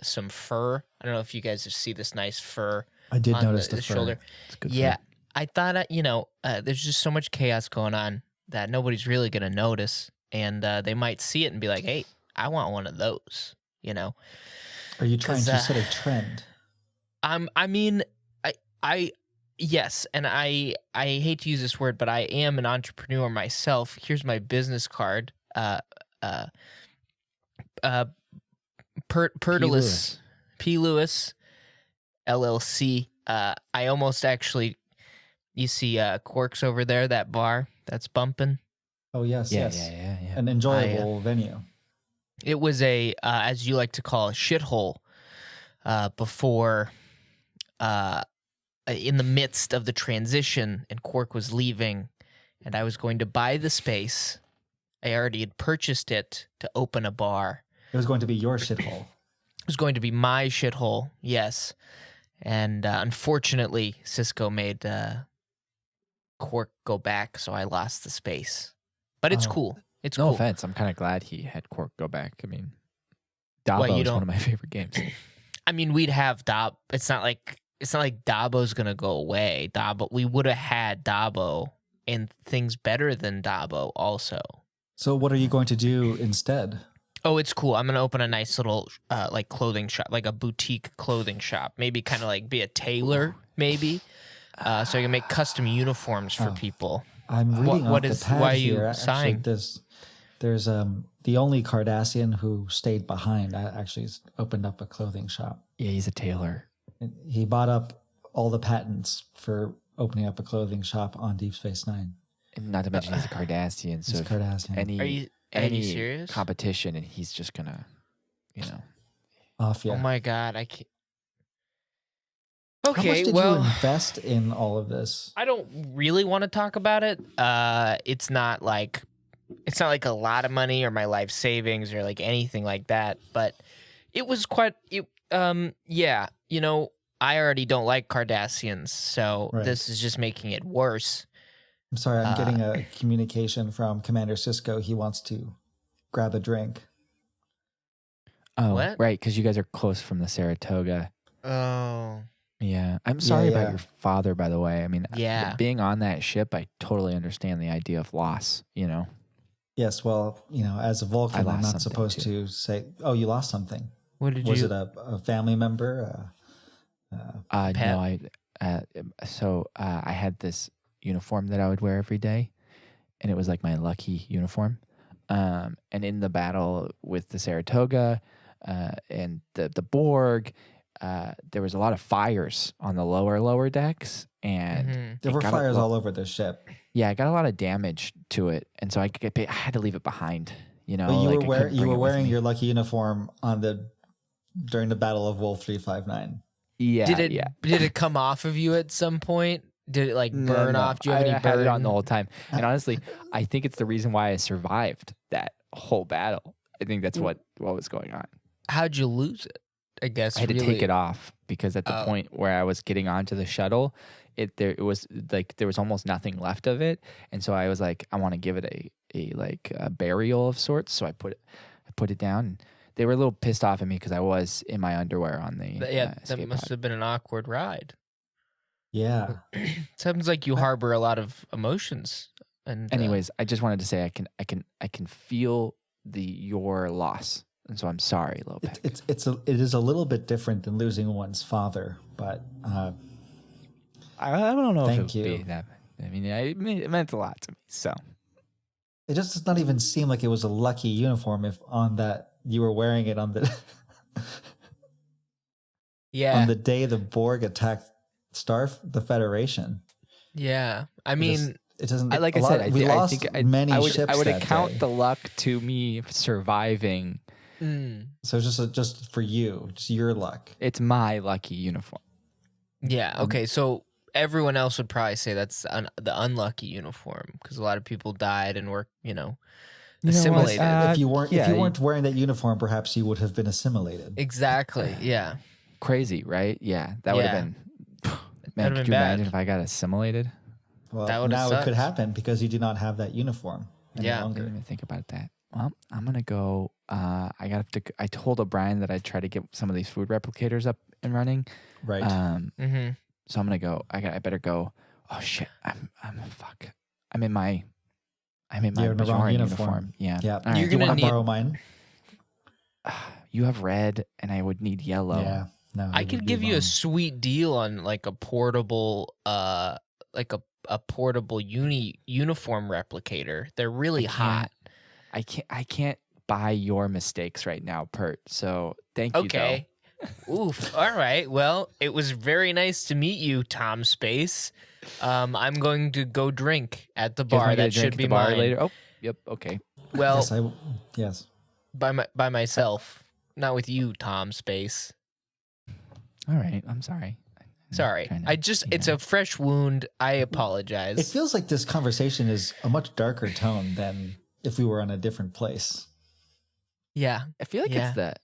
Speaker 3: some fur. I don't know if you guys see this nice fur
Speaker 2: I did
Speaker 3: on
Speaker 2: notice
Speaker 3: the
Speaker 2: the fur.
Speaker 3: shoulder.
Speaker 1: It's good.
Speaker 3: Yeah, I thought there's just so much chaos going on that nobody's really gonna notice, and they might see it and be like, "Hey, I want one of those." You know,
Speaker 2: Are you trying
Speaker 3: 'Cause,
Speaker 2: to set a trend?
Speaker 3: I mean, yes, and I hate to use this word, but I am an entrepreneur myself. Here's my business card. Pertilus P. Lewis LLC. I almost actually. You see Quarks over there, that bar that's bumping.
Speaker 2: Oh yes,
Speaker 1: Yeah,
Speaker 2: yes.
Speaker 1: yeah.
Speaker 2: An enjoyable venue.
Speaker 3: It was a, as you like to call, a shithole before, in the midst of the transition, and Quark was leaving, and I was going to buy the space. I already had purchased it to open a bar.
Speaker 2: It was going to be your shithole.
Speaker 3: It was going to be my shithole, yes. And unfortunately, Cisco made Quark go back, so I lost the space. But it's
Speaker 2: Oh.
Speaker 3: cool. It's
Speaker 1: No
Speaker 3: cool.
Speaker 1: offense. I'm kind of glad he had Quark go back. I mean,
Speaker 3: What,
Speaker 1: Dabo
Speaker 3: you
Speaker 1: is one
Speaker 3: don't-
Speaker 1: of my favorite games.
Speaker 3: I mean, we'd have Dab. It's not like Dabo's gonna go away. We would have had Dabo and things better than Dabo also.
Speaker 2: So what are you going to do instead?
Speaker 3: Oh, it's cool. I'm gonna open a nice little like clothing shop, like a boutique clothing shop. Maybe kind of like be a tailor, maybe. So I can make custom uniforms for people.
Speaker 2: I'm reading
Speaker 3: what
Speaker 2: off
Speaker 3: is-
Speaker 2: the pad
Speaker 3: why are you
Speaker 2: here. Actually,
Speaker 3: sighing?
Speaker 2: there's the only Cardassian who stayed behind. Actually opened up a clothing shop.
Speaker 1: Yeah, he's a tailor.
Speaker 2: And he bought up all the patents for opening up a clothing shop on Deep Space Nine.
Speaker 1: And not to mention he's a Cardassian. So
Speaker 2: He's
Speaker 1: if
Speaker 2: Cardassian.
Speaker 1: any
Speaker 3: Are you serious?
Speaker 1: competition, and he's just gonna, you know.
Speaker 2: Off, yeah.
Speaker 3: Oh my god, I can't.
Speaker 2: How much
Speaker 3: Okay,
Speaker 2: did
Speaker 3: well,
Speaker 2: you invest in all of this?
Speaker 3: I don't really want to talk about it. It's not like a lot of money or my life savings or like anything like that. But it was quite. Yeah. You know, I already don't like Cardassians, so
Speaker 2: Right.
Speaker 3: this is just making it worse.
Speaker 2: I'm sorry, I'm getting a communication from Commander Cisco. He wants to grab a drink.
Speaker 1: Oh,
Speaker 3: What?
Speaker 1: right, because you guys are close from the Saratoga.
Speaker 3: Oh.
Speaker 1: Yeah, I'm sorry about
Speaker 2: yeah.
Speaker 1: your father, by the way. I mean,
Speaker 3: Yeah.
Speaker 1: being on that ship, I totally understand the idea of loss. You know,
Speaker 2: Yes, well, as a Vulcan, I'm
Speaker 1: lost
Speaker 2: not
Speaker 1: something,
Speaker 2: supposed
Speaker 1: too.
Speaker 2: to say, "Oh, you lost something."
Speaker 3: What did
Speaker 2: Was
Speaker 3: you?
Speaker 2: it a family member?
Speaker 1: no, I had this uniform that I would wear every day, and it was like my lucky uniform. And in the battle with the Saratoga and the Borg, there was a lot of fires on the lower decks, and
Speaker 3: Mhm.
Speaker 2: There
Speaker 1: it
Speaker 2: were
Speaker 1: got
Speaker 2: fires
Speaker 1: a,
Speaker 2: all over the ship.
Speaker 1: Yeah, I got a lot of damage to it, and so I had to leave it behind. You know,
Speaker 2: But you
Speaker 1: like,
Speaker 2: were
Speaker 1: I couldn't
Speaker 2: you
Speaker 1: bring
Speaker 2: were
Speaker 1: it with
Speaker 2: wearing
Speaker 1: me.
Speaker 2: your lucky uniform during the Battle of Wolf 359.
Speaker 1: Yeah,
Speaker 3: Did
Speaker 1: yeah.
Speaker 3: it come off of you at some point? Did it like
Speaker 1: No,
Speaker 3: burn
Speaker 1: no.
Speaker 3: off? Do you have any
Speaker 1: I had it on
Speaker 3: burn?
Speaker 1: the whole time, and honestly, I think it's the reason why I survived that whole battle. I think that's what was going on.
Speaker 3: How'd you lose it? I guess
Speaker 1: I had to
Speaker 3: really.
Speaker 1: take it off because at the
Speaker 3: Oh.
Speaker 1: point where I was getting onto the shuttle, it was like there was almost nothing left of it, and so I was like, I want to give it a burial of sorts. So I put it down. And they were a little pissed off at me because I was in my underwear on the
Speaker 3: Yeah, that
Speaker 1: escape
Speaker 3: must
Speaker 1: pod.
Speaker 3: have been an awkward ride.
Speaker 2: Yeah.
Speaker 3: Sounds like you harbor a lot of emotions. And
Speaker 1: Anyways, I just wanted to say I can feel your loss, and so I'm sorry, Lopek.
Speaker 2: It is a little bit different than losing one's father, but
Speaker 1: I don't know
Speaker 2: Thank
Speaker 1: if it would
Speaker 2: you.
Speaker 1: be that. I mean, it meant a lot to me. So
Speaker 2: it just does not even seem like it was a lucky uniform if on that you were wearing it on the
Speaker 3: yeah,
Speaker 2: on the day the Borg attacked the Federation.
Speaker 3: yeah. I mean,
Speaker 2: It doesn't.
Speaker 1: like
Speaker 2: a
Speaker 1: I
Speaker 2: lot-
Speaker 1: said,
Speaker 2: we lost many
Speaker 1: I would
Speaker 2: ships that
Speaker 1: account
Speaker 2: day.
Speaker 1: the luck to me surviving.
Speaker 2: So it's just for you, just your luck.
Speaker 1: It's my lucky uniform.
Speaker 3: yeah. Okay, so everyone else would probably say that's the unlucky uniform because a lot of people died and were, assimilated.
Speaker 2: If you weren't
Speaker 1: yeah,
Speaker 2: wearing that uniform, perhaps you would have been assimilated.
Speaker 3: Exactly. Yeah.
Speaker 1: Crazy, right? Yeah, that would have been. Man,
Speaker 3: That'd
Speaker 1: could
Speaker 3: been
Speaker 1: you
Speaker 3: bad.
Speaker 1: imagine if I got assimilated?
Speaker 2: Well,
Speaker 3: That would've
Speaker 2: now it could
Speaker 3: sucked.
Speaker 2: happen because you do not have that uniform any
Speaker 3: Yeah.
Speaker 1: I
Speaker 2: longer.
Speaker 1: didn't even think about that. Well, I'm gonna go. I told O'Brien that I'd try to get some of these food replicators up and running.
Speaker 2: Right.
Speaker 3: Mm-hmm.
Speaker 1: So I'm gonna go. I better go. Oh shit! I'm fuck. I'm in my
Speaker 2: You're in the wrong
Speaker 1: Bajoran
Speaker 2: uniform.
Speaker 1: Yeah.
Speaker 2: Yeah.
Speaker 1: All
Speaker 2: Do
Speaker 1: right.
Speaker 3: You're
Speaker 2: you
Speaker 3: gonna
Speaker 2: want to
Speaker 3: need-
Speaker 2: borrow mine?
Speaker 1: You have red, and I would need yellow.
Speaker 2: Yeah. No.
Speaker 3: I
Speaker 2: it
Speaker 3: could
Speaker 2: would be
Speaker 3: give you a
Speaker 2: wrong.
Speaker 3: sweet deal on like a portable, like a portable uniform replicator. They're really hot.
Speaker 1: I can't buy your mistakes right now, Pert. So thank you.
Speaker 3: Okay. Oof. All right. Well, it was very nice to meet you, Tom Space. I'm going to go drink at the
Speaker 1: Though. You guys
Speaker 3: bar.
Speaker 1: wanna get a
Speaker 3: That
Speaker 1: drink
Speaker 3: should
Speaker 1: at
Speaker 3: be
Speaker 1: the bar
Speaker 3: mine.
Speaker 1: later. Oh, yep. Okay.
Speaker 3: Well,
Speaker 2: Yes.
Speaker 3: by myself, not with you, Tom Space.
Speaker 1: All right. I'm sorry. I'm
Speaker 3: Sorry.
Speaker 1: trying to-
Speaker 3: It's a fresh wound. I apologize.
Speaker 2: It feels like this conversation is a much darker tone than if we were in a different place.
Speaker 3: Yeah.
Speaker 1: I feel like
Speaker 3: Yeah.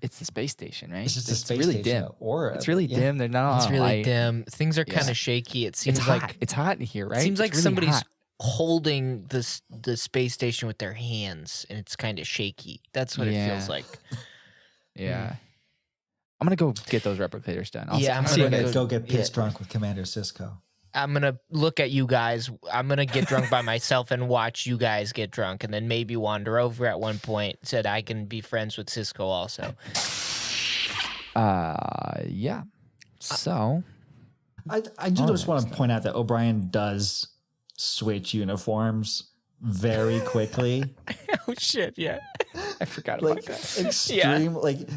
Speaker 1: it's the space station, right?
Speaker 2: It's just a space
Speaker 1: really
Speaker 2: station
Speaker 1: dim.
Speaker 2: or
Speaker 1: It's really
Speaker 2: yeah.
Speaker 1: dim. They're not.
Speaker 3: It's
Speaker 1: on
Speaker 3: really
Speaker 1: light.
Speaker 3: dim. Things are kind
Speaker 1: Yeah.
Speaker 3: of shaky. It
Speaker 1: It's
Speaker 3: seems
Speaker 1: hot.
Speaker 3: like
Speaker 1: It's hot in here, right?
Speaker 3: seems like
Speaker 1: It's really
Speaker 3: somebody's
Speaker 1: hot.
Speaker 3: holding the space station with their hands, and it's kind of shaky. That's what it feels like.
Speaker 1: Yeah. I'm going to go get those replicators done.
Speaker 3: Yeah,
Speaker 2: I'm gonna go get pissed drunk with Commander Sisko.
Speaker 3: I'm going to look at you guys. I'm going to get drunk by myself and watch you guys get drunk, and then maybe wander over at one point so that I can be friends with Cisco also.
Speaker 1: Yeah. So
Speaker 2: I do just want to point out that O'Brien does switch uniforms very quickly.
Speaker 3: Oh shit! Yeah,
Speaker 1: I forgot about that.
Speaker 2: Extreme. Like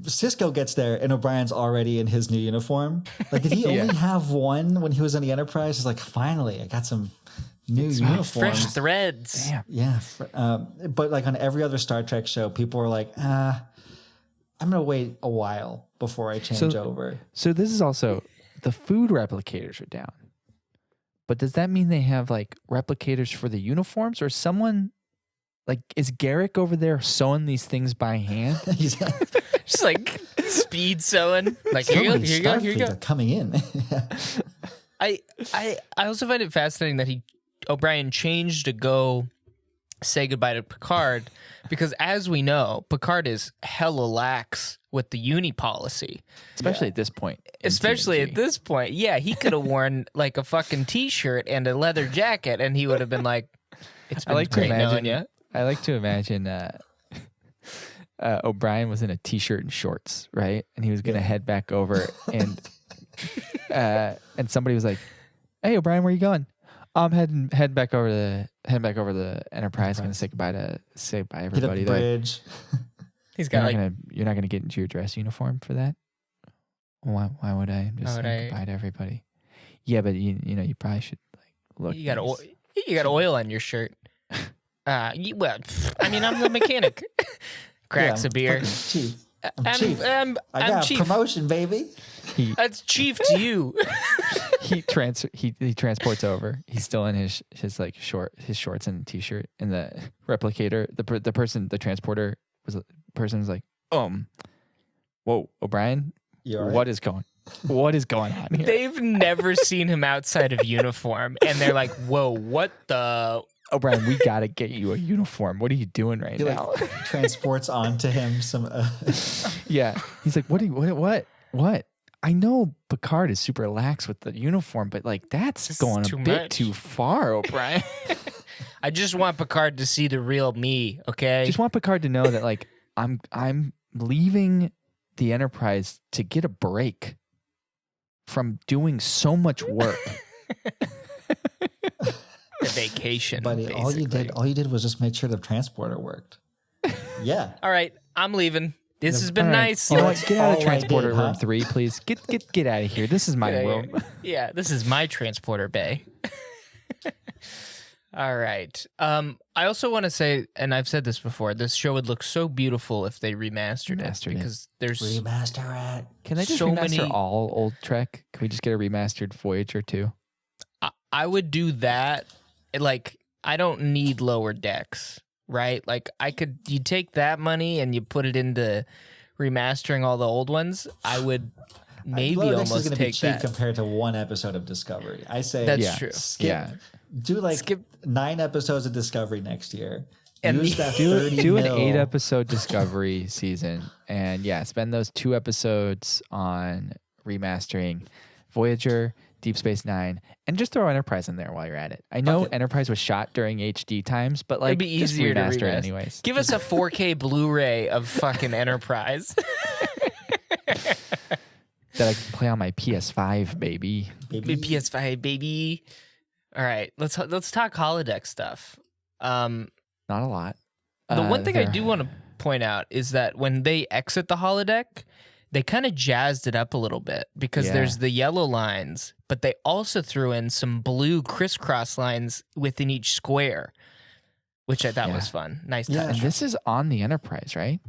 Speaker 2: Cisco gets there and O'Brien's already in his new uniform. Like, did he only have one when he was on the Enterprise? He's like, finally, I got some new uniforms,
Speaker 3: fresh threads.
Speaker 1: Damn.
Speaker 2: Yeah, but like on every other Star Trek show, people are like, I'm gonna wait a while before I change over.
Speaker 1: So this is also the food replicators are down. But does that mean they have like replicators for the uniforms, or someone like is Garrick over there sewing these things by hand?
Speaker 3: Just like speed sewing. Like here you go.
Speaker 2: Are coming in.
Speaker 3: I also find it fascinating that O'Brien changed to go say goodbye to Picard, because as we know, Picard is hella lax with the uni policy.
Speaker 1: Especially at this point.
Speaker 3: Especially at this point. Yeah, he could have worn like a fucking t-shirt and a leather jacket and he would have been like, it's been great knowing you.
Speaker 1: I like to imagine O'Brien was in a t-shirt and shorts, right? And he was going to head back over and somebody was like, "Hey, O'Brien, where you going?" I'm head back over the Enterprise. Going to say bye everybody.
Speaker 2: Hit a bridge.
Speaker 3: He's got
Speaker 1: you're not gonna get into your dress uniform for that. Why would I? I'm just saying goodbye to everybody. Yeah, but you know you probably should like look.
Speaker 3: You got oil on your shirt. I mean, I'm the mechanic. Cracks a beer.
Speaker 2: Chief. I'm
Speaker 3: I'm
Speaker 2: chief.
Speaker 3: I
Speaker 2: got
Speaker 3: chief.
Speaker 2: a promotion, baby.
Speaker 3: That's chief to you.
Speaker 1: he transports over. He's still in his shorts and t-shirt, and the replicator, the transporter was like, whoa, O'Brien, what is going on here?
Speaker 3: They've never seen him outside of uniform, and they're like, whoa, what the?
Speaker 1: O'Brien, we gotta get you a uniform. What are you doing right now?
Speaker 2: Like, transports onto him some.
Speaker 1: Yeah, he's like, what? I know Picard is super lax with the uniform, but like that's going a bit too far, O'Brien.
Speaker 3: I just want Picard to see the real me, okay?
Speaker 1: Just want Picard to know that like I'm leaving the Enterprise to get a break from doing so much work.
Speaker 3: The vacation,
Speaker 2: buddy.
Speaker 3: Basically.
Speaker 2: All you did was just make sure the transporter worked. Yeah.
Speaker 3: All right, I'm leaving. This has been
Speaker 1: All right.
Speaker 3: nice.
Speaker 1: You know what? Get out of
Speaker 2: all I
Speaker 1: transporter
Speaker 2: did,
Speaker 1: room
Speaker 2: huh?
Speaker 1: 3, please. Get out of here. This is my room.
Speaker 3: Yeah, this is my transporter bay. All right. I also want to say, and I've said this before, this show would look so beautiful if they remastered it, because there's
Speaker 2: Remaster it.
Speaker 1: Can they just
Speaker 3: so
Speaker 1: remaster
Speaker 3: many-
Speaker 1: all old Trek? Can we just get a remastered Voyager too?
Speaker 3: I would do that. Like, I don't need lower decks, right? Like, you take that money and you put it into remastering all the old ones. I would maybe
Speaker 2: Lower Decks
Speaker 3: almost
Speaker 2: is gonna be
Speaker 3: take
Speaker 2: cheap
Speaker 3: that.
Speaker 2: compared to one episode of Discovery. I say
Speaker 3: That's true.
Speaker 2: Skip. Do like
Speaker 3: Skip
Speaker 2: 9 episodes of Discovery next year.
Speaker 3: And
Speaker 2: Use that
Speaker 1: Do
Speaker 2: 30
Speaker 1: an
Speaker 2: mil.
Speaker 1: 8-episode Discovery season, and spend those 2 episodes on remastering Voyager, Deep Space Nine, and just throw Enterprise in there while you're at it. I know Enterprise was shot during HD times, but like
Speaker 3: It'd be easier to
Speaker 1: just remaster it
Speaker 3: remaster.
Speaker 1: anyways.
Speaker 3: Give us a 4K Blu-ray of fucking Enterprise.
Speaker 1: That I can play on my PS5, baby.
Speaker 2: Baby.
Speaker 3: PS5, baby. All right, let's talk holodeck stuff.
Speaker 1: Not a lot.
Speaker 3: The one thing I do want to point out is that when they exit the holodeck, they kind of jazzed it up a little bit, because there's the yellow lines, but they also threw in some blue crisscross lines within each square, which I thought was fun. Nice touch.
Speaker 1: And this is on the Enterprise, right?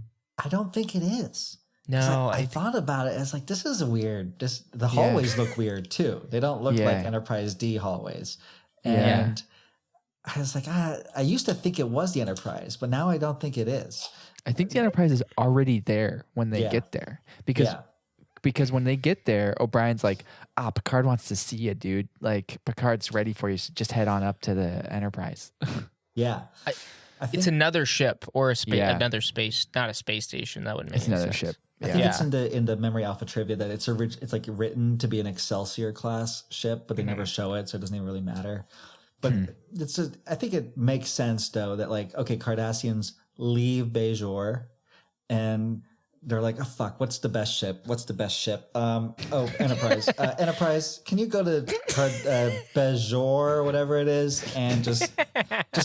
Speaker 2: I don't think it is.
Speaker 3: No,
Speaker 2: I thought about it. It's like, this is weird. The hallways look weird too. They don't look like Enterprise D hallways. And I was like, I used to think it was the Enterprise, but now I don't think it is.
Speaker 1: I think the Enterprise is already there when they get there, because because when they get there, O'Brien's like, Picard wants to see you, dude. Like, Picard's ready for you. So just head on up to the Enterprise.
Speaker 2: Yeah. I think
Speaker 3: It's another ship or
Speaker 1: Yeah.
Speaker 3: another space, not a space station. That wouldn't make
Speaker 1: It's
Speaker 3: any
Speaker 1: another
Speaker 3: sense.
Speaker 1: ship.
Speaker 2: I
Speaker 1: Yeah.
Speaker 2: think it's in the Memory Alpha trivia that it's like written to be an Excelsior class ship, but they never show it, so it doesn't even really matter. But I think it makes sense though that like, okay, Cardassians leave Bajor and they're like, oh fuck, what's the best ship? Enterprise. Enterprise, can you go to Bajor or whatever it is and just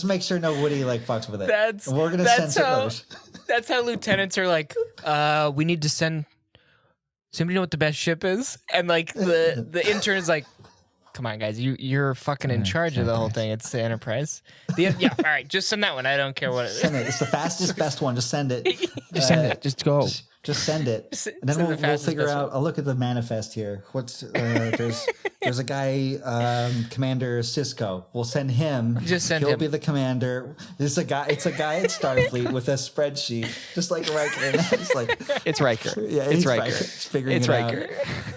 Speaker 2: make sure nobody like fucks with it. And we're gonna censor those.
Speaker 3: That's how lieutenants are like, we need to send. Does anybody know what the best ship is? And like the intern is like, come on, guys, you're fucking in charge of the whole thing. It's the Enterprise. Yeah, all right, just send that one. I don't care what it is.
Speaker 2: Send it. It's the fastest, best one. Just send it.
Speaker 1: Just send it. Just go.
Speaker 2: Just send it, and then
Speaker 3: Send the
Speaker 2: we'll
Speaker 3: fastest,
Speaker 2: figure
Speaker 3: best
Speaker 2: out. I'll look at the manifest here. What's there's a guy, Commander Cisco. We'll send him.
Speaker 3: Just send
Speaker 2: He'll
Speaker 3: him.
Speaker 2: be the commander. It's a guy at Starfleet with a spreadsheet, just like Riker. It's like
Speaker 1: It's Riker.
Speaker 2: yeah,
Speaker 1: It's
Speaker 2: he's
Speaker 1: Riker.
Speaker 2: He's figuring
Speaker 1: It's
Speaker 2: it
Speaker 1: Riker.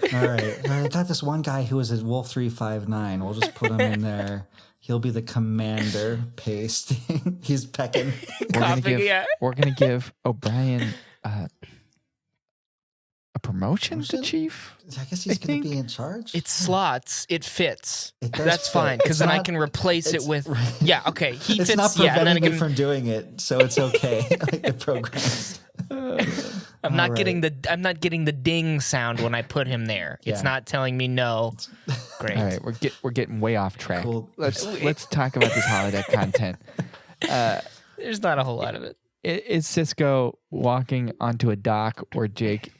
Speaker 2: out. All right, I got this one guy who was at Wolf 359. We'll just put him in there. He'll be the commander. Pasting. He's pecking.
Speaker 1: We're gonna give O'Brien a promotion to chief.
Speaker 2: I guess he's going
Speaker 1: think
Speaker 2: to be in charge.
Speaker 3: It's slots. It fits.
Speaker 2: It does
Speaker 3: That's
Speaker 2: fit.
Speaker 3: fine because
Speaker 2: It's
Speaker 3: then I
Speaker 2: not-
Speaker 3: can replace it
Speaker 2: it's-
Speaker 3: with. Yeah, okay. He
Speaker 2: It's
Speaker 3: fits.
Speaker 2: not
Speaker 3: Yeah, and then I
Speaker 2: preventing me
Speaker 3: can.
Speaker 2: from doing it, so it's okay. Like the programs.
Speaker 3: I'm not
Speaker 2: All
Speaker 3: getting
Speaker 2: right.
Speaker 3: the. I'm not getting the ding sound when I put him there. It's
Speaker 2: Yeah.
Speaker 3: not telling me no. Great.
Speaker 1: All right, we're getting way off track.
Speaker 2: Cool.
Speaker 1: Let's talk about this holodeck content.
Speaker 3: There's not a whole lot of it.
Speaker 1: Is Cisco walking onto a dock where Jake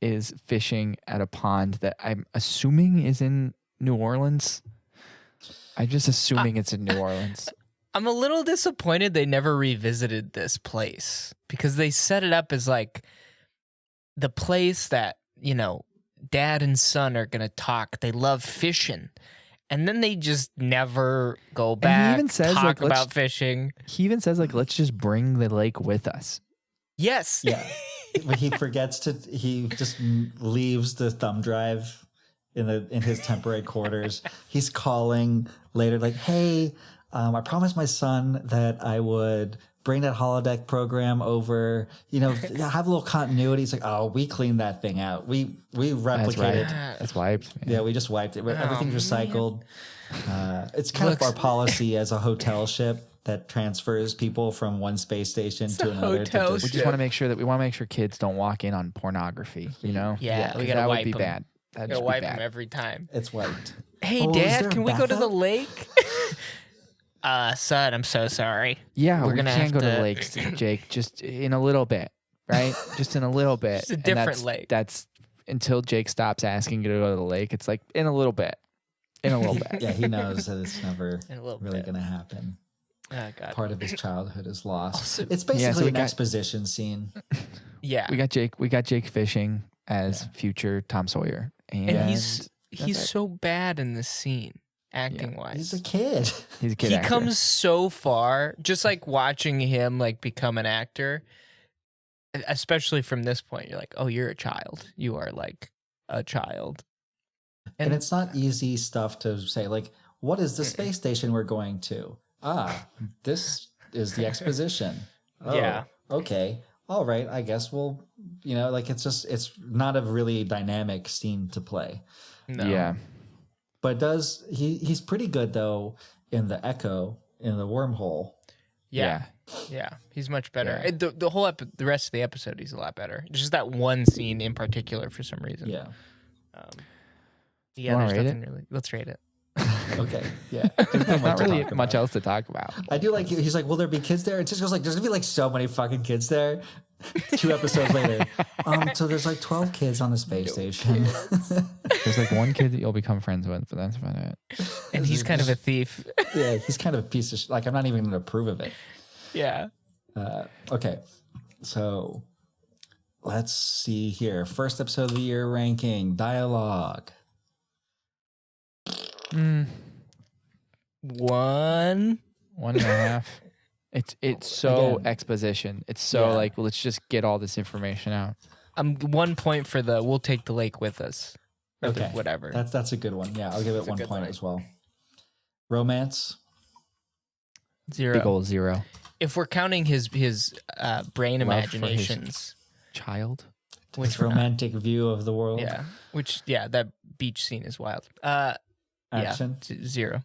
Speaker 1: is fishing at a pond that I'm assuming is in New Orleans? I'm just assuming it's in New Orleans.
Speaker 3: I'm a little disappointed they never revisited this place because they set it up as like the place that, dad and son are going to talk. They love fishing. And then they just never go back,
Speaker 1: even says,
Speaker 3: talk
Speaker 1: like, let's-
Speaker 3: about fishing.
Speaker 1: He even says like, let's just bring the lake with us.
Speaker 3: Yes.
Speaker 2: Yeah. But he forgets to. He just leaves the thumb drive in his temporary quarters. He's calling later, like, "Hey, I promised my son that I would bring that holodeck program over. Have a little continuity." He's like, "Oh, we cleaned that thing out. We
Speaker 1: That's
Speaker 2: replicated.
Speaker 1: right. That's wiped.
Speaker 2: Yeah, we just wiped it. Everything's recycled. It's kind of
Speaker 3: Looks-
Speaker 2: our policy as a hotel ship that transfers people from one space station to another.
Speaker 3: hotel
Speaker 1: We just
Speaker 3: ship.
Speaker 1: want to make sure kids don't walk in on pornogaphy.
Speaker 3: Yeah, we
Speaker 1: 'Cause
Speaker 3: gotta
Speaker 1: that would
Speaker 3: wipe
Speaker 1: be
Speaker 3: 'em.
Speaker 1: bad. That'd
Speaker 3: Gotta
Speaker 1: just be
Speaker 3: wipe
Speaker 1: bad.
Speaker 3: him every time.
Speaker 2: It's wiped.
Speaker 3: Hey,
Speaker 2: Oh, is there
Speaker 3: Dad,
Speaker 2: a
Speaker 3: can we go to the
Speaker 2: bathtub?
Speaker 3: lake? Son, I'm so sorry.
Speaker 1: Yeah,
Speaker 3: We're
Speaker 1: we
Speaker 3: gonna
Speaker 1: can
Speaker 3: have
Speaker 1: go to
Speaker 3: to-
Speaker 1: the lakes, Jake, just in a little bit, right? Just in a little bit.
Speaker 3: Just a
Speaker 1: And
Speaker 3: different lake.
Speaker 1: That's until Jake stops asking you to go to the lake. It's like in a little bit. In a little bit.
Speaker 2: Yeah, he knows that it's never
Speaker 3: In a little
Speaker 2: really
Speaker 3: bit.
Speaker 2: going to happen.
Speaker 3: Oh, God.
Speaker 2: Part of his childhood is lost.
Speaker 3: Also-
Speaker 2: It's basically
Speaker 1: we
Speaker 2: an
Speaker 1: got-
Speaker 2: exposition scene.
Speaker 3: Yeah.
Speaker 1: We got Jake fishing as future Tom Sawyer.
Speaker 3: And he's
Speaker 1: it.
Speaker 3: so bad in this scene, acting
Speaker 2: He's
Speaker 3: wise.
Speaker 2: a kid.
Speaker 1: He's a kid
Speaker 3: He
Speaker 1: actor.
Speaker 3: comes so far, just like watching him like become an actor, especially from this point, you're like, oh, you're a child. You are like a child.
Speaker 2: And it's not easy stuff to say, like, what is the space station we're going to? This is the exposition. Oh,
Speaker 3: Yeah.
Speaker 2: Okay. All right. I guess we'll, it's not a really dynamic scene to play.
Speaker 3: No.
Speaker 1: Yeah.
Speaker 2: But he's pretty good though in the echo, in the wormhole.
Speaker 3: Yeah. Yeah. He's much better.
Speaker 1: Yeah.
Speaker 3: The rest of the episode, he's a lot better. Just that one scene in particular for some reason.
Speaker 2: Yeah.
Speaker 3: Yeah,
Speaker 1: Wanna
Speaker 3: there's
Speaker 1: rate
Speaker 3: nothing really. Let's rate it.
Speaker 2: Okay. Yeah.
Speaker 1: There's not really much else to talk about.
Speaker 2: I do like, he's like, will there be kids there? And Cisco's like, there's gonna be like so many fucking kids there. 2 episodes later. So there's like 12 kids on the space station.
Speaker 1: There's like one kid that you'll become friends with, but that's about it.
Speaker 3: And he's kind of a thief.
Speaker 2: Yeah, he's kind of a piece of shit. Like, I'm not even gonna approve of it.
Speaker 3: Yeah.
Speaker 2: Okay. So let's see here. First episode of the year ranking, dialogue.
Speaker 3: 1.
Speaker 1: 1.5. It's so
Speaker 2: Again.
Speaker 1: exposition. It's so
Speaker 2: Yeah.
Speaker 1: like, well, let's just get all this information out.
Speaker 3: I'm 1 point for the we'll take the lake with us. Or
Speaker 2: Okay.
Speaker 3: whatever.
Speaker 2: That's a good one. Yeah, I'll give it
Speaker 3: That's a
Speaker 2: 1
Speaker 3: good
Speaker 2: point
Speaker 3: line.
Speaker 2: as well. Romance.
Speaker 3: 0.
Speaker 1: Big ol' 0.
Speaker 3: If we're counting his brain
Speaker 1: Love for his-
Speaker 3: imaginations,
Speaker 1: Child.
Speaker 3: which
Speaker 2: His
Speaker 3: we're not.
Speaker 2: romantic view of the world.
Speaker 3: Yeah, that beach scene is wild.
Speaker 2: Action.
Speaker 3: Yeah,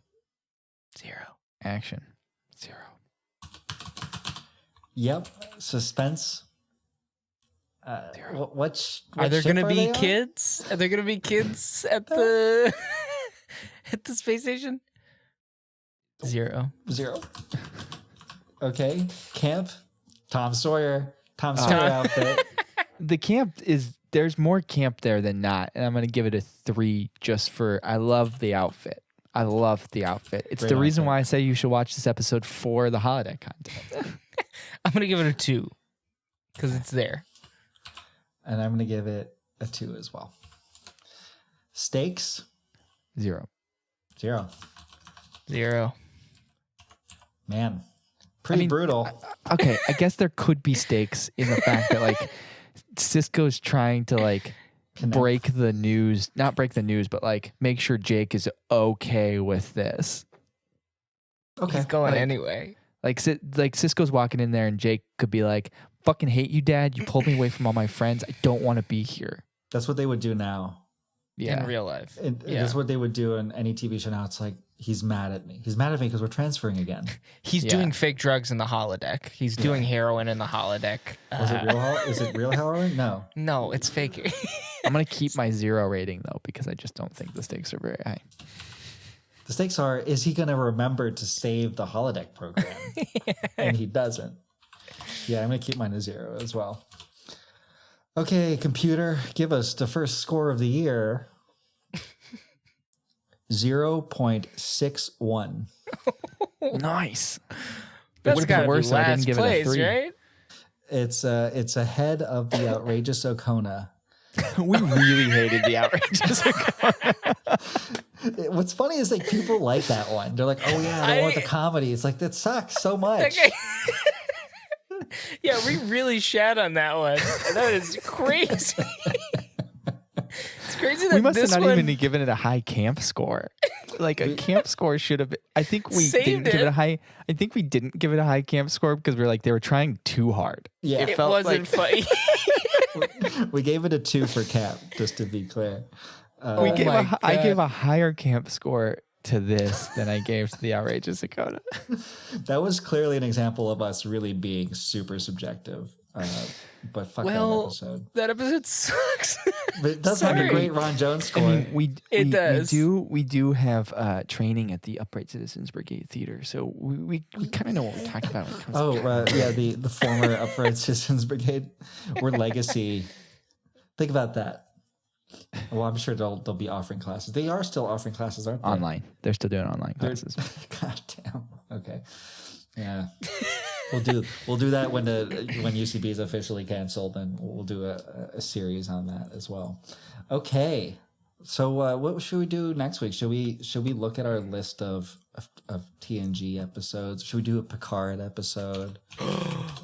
Speaker 3: 0.
Speaker 1: Action. 0.
Speaker 2: Yep. Suspense. What
Speaker 3: Are there
Speaker 2: ship
Speaker 3: gonna be
Speaker 2: they on?
Speaker 3: kids? Are there gonna be kids at the at the space station? 0.
Speaker 2: 0. Okay. Camp. Tom Sawyer. Tom Sawyer outfit.
Speaker 1: The camp there's more camp there than not, and I'm gonna give it a 3 just for I love the outfit. I love the outfit. It's
Speaker 2: Great
Speaker 1: the reason
Speaker 2: outfit.
Speaker 1: why I say you should watch this episode for the holodeck content.
Speaker 3: I'm gonna give it a 2 because it's there.
Speaker 2: And I'm going to give it a 2 as well. Stakes.
Speaker 1: 0.
Speaker 2: 0.
Speaker 3: 0.
Speaker 2: Man. Pretty
Speaker 1: mean,
Speaker 2: brutal.
Speaker 1: Okay, I guess there could be stakes in the fact that like Cisco's trying to like
Speaker 2: Connect.
Speaker 1: break the news, not break the news, but like make sure Jake is okay with this.
Speaker 2: Okay.
Speaker 3: He's going
Speaker 2: like,
Speaker 3: anyway.
Speaker 1: Like Cisco's walking in there and Jake could be like, "Fucking hate you, Dad. You pulled me away from all my friends. I don't want to be here."
Speaker 2: That's what they would do now.
Speaker 1: Yeah.
Speaker 3: In real life.
Speaker 2: It is what they would do in any TV show now. It's like, he's mad at me. He's mad at me because we're transferring again.
Speaker 3: He's
Speaker 1: Yeah.
Speaker 3: doing fake drugs in the holodeck. He's doing heroin in the holodeck.
Speaker 2: Was it real? Is it real heroin? No.
Speaker 3: No, it's fake.
Speaker 1: I'm gonna keep my 0 rating though because I just don't think the stakes are very high.
Speaker 2: The stakes are, is he going to remember to save the holodeck program? And he doesn't. Yeah, I'm going to keep mine to 0 as well. Okay, computer, give us the first score of the year. 0.61.
Speaker 1: Nice.
Speaker 3: That's
Speaker 1: would've been
Speaker 3: got to be
Speaker 1: worse if I didn't
Speaker 3: last
Speaker 1: give it a
Speaker 3: place,
Speaker 1: 3.
Speaker 3: right?
Speaker 2: It's ahead of the outrageous Okona.
Speaker 1: We really hated the outrageous.
Speaker 2: What's funny is like people like that one. They're like, oh yeah, I want the comedy. It's like, that sucks so much.
Speaker 3: Okay. Yeah, we really shat on that one. That is crazy. It's crazy that
Speaker 1: We must have
Speaker 3: this
Speaker 1: not
Speaker 3: one
Speaker 1: even given it a high camp score. Like a camp score should have been. I think we
Speaker 3: Saved
Speaker 1: didn't give it
Speaker 3: it.
Speaker 1: a high. I think we didn't give it a high camp score because we were like they were trying too hard.
Speaker 2: Yeah.
Speaker 3: it
Speaker 1: felt
Speaker 3: wasn't funny.
Speaker 2: We gave it a 2 for cap, just to be clear.
Speaker 1: I gave
Speaker 3: my
Speaker 1: a higher camp score to this than I gave to the outrageous Dakota.
Speaker 2: That was clearly an example of us really being super subjective. But fuck that episode.
Speaker 3: That episode sucks.
Speaker 2: But it does have a
Speaker 3: Sorry.
Speaker 2: great Ron Jones score.
Speaker 1: I mean, we
Speaker 3: does.
Speaker 1: we do have training at the Upright Citizens Brigade Theater, so we kind of know what we're talking about when it comes to
Speaker 2: yeah, the former Upright Citizens Brigade. We're legacy. Think about that. Well, I'm sure they'll be offering classes. They are still offering classes, aren't they?
Speaker 1: online. They're still doing online classes.
Speaker 2: God damn. Okay. Yeah. We'll do that when UCB is officially canceled, and we'll do a series on that as well. Okay. So what should we do next week? Should we look at our list of TNG episodes? Should we do a Picard episode?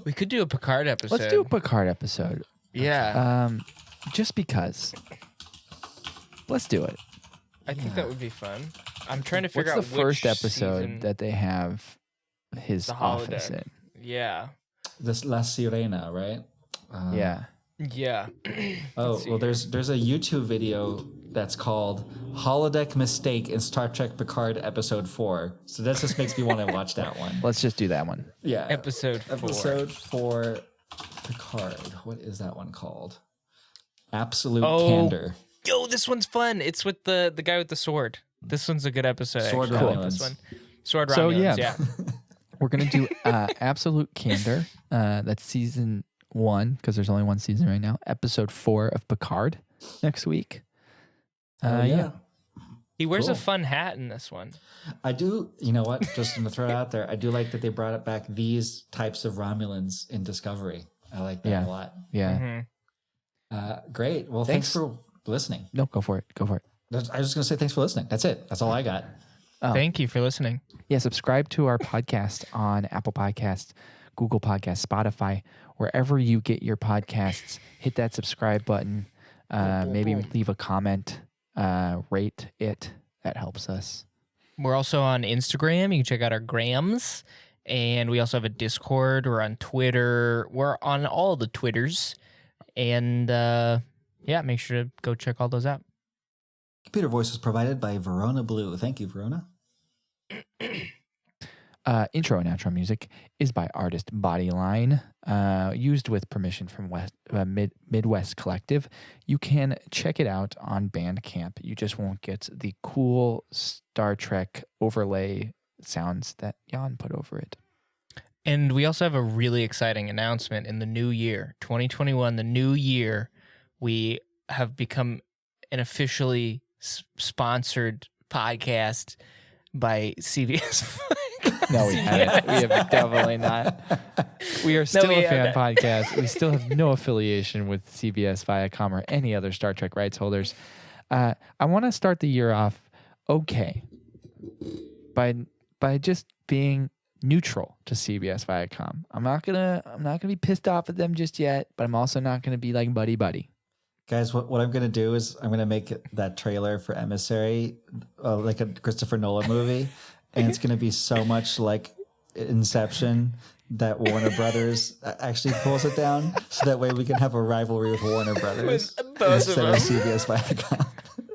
Speaker 3: We could do a Picard episode.
Speaker 1: Let's do a Picard episode.
Speaker 3: Yeah.
Speaker 1: Just because. Let's do it.
Speaker 3: I think that would be fun. I'm trying to
Speaker 1: What's
Speaker 3: figure
Speaker 1: the
Speaker 3: out
Speaker 1: first
Speaker 3: which
Speaker 1: episode
Speaker 3: season-
Speaker 1: that they have his
Speaker 3: the
Speaker 1: office
Speaker 3: holodeck.
Speaker 1: in?
Speaker 3: Yeah.
Speaker 2: This La Sirena, right?
Speaker 1: Yeah.
Speaker 3: Yeah.
Speaker 2: Oh,
Speaker 3: see
Speaker 2: well, there's a YouTube video that's called "Holodeck Mistake in Star Trek Picard Episode 4." So that just makes me want to watch that one.
Speaker 1: Let's just do that one.
Speaker 2: Yeah,
Speaker 3: Episode 4.
Speaker 2: Episode 4 Picard. What is that one called? Absolute
Speaker 3: Oh.
Speaker 2: Candor.
Speaker 3: Yo, this one's fun. It's with the guy with the sword. This one's a good episode.
Speaker 2: Sword
Speaker 3: actually. I like
Speaker 2: Romulans.
Speaker 3: this one. Sword
Speaker 1: So,
Speaker 3: Romulans,
Speaker 1: yeah.
Speaker 3: yeah.
Speaker 1: We're gonna do Absolute Candor. That's season 1 because there's only one season right now. Episode 4 of Picard next week.
Speaker 2: Yeah.
Speaker 3: He wears a
Speaker 2: Cool.
Speaker 3: fun hat in this one.
Speaker 2: I do. You know what? Just to throw it out there, I do like that they brought it back these types of Romulans in Discovery. I like that
Speaker 1: Yeah.
Speaker 2: a lot.
Speaker 1: Yeah.
Speaker 2: Great. Well, thanks for listening.
Speaker 1: No, go for it. Go for it.
Speaker 2: I was just going to say thanks for listening. That's it. That's all I got.
Speaker 1: Oh.
Speaker 3: Thank you for listening.
Speaker 1: Yeah, subscribe to our podcast on Apple Podcasts, Google Podcasts, Spotify, wherever you get your podcasts. Hit that subscribe button. Maybe leave a comment. Rate it. That helps us.
Speaker 3: We're also on Instagram. You can check out our grams. And we also have a Discord. We're on Twitter. We're on all the Twitters. And make sure to go check all those out.
Speaker 2: Computer voice was provided by Verona Blue. Thank you, Verona.
Speaker 1: Intro and outro music is by artist Bodyline, used with permission from Midwest Collective. You can check it out on Bandcamp. You just won't get the cool Star Trek overlay sounds that Jan put over it.
Speaker 3: And we also have a really exciting announcement in the new year, 2021, the new year. We have become an officially sponsored podcast by CBS.
Speaker 1: No, we haven't. We have definitely not. We are still a fan podcast. We still have no affiliation with CBS, Viacom, or any other Star Trek rights holders. I want to start the year off okay by just being neutral to CBS, Viacom. I'm not gonna be pissed off at them just yet, but I'm also not gonna be like buddy.
Speaker 2: Guys, what I'm going to do is I'm going to make that trailer for Emissary like a Christopher Nolan movie. And it's going to be so much like Inception that Warner Brothers actually pulls it down. So that way we can have a rivalry with Warner Brothers instead of CBS Viacom.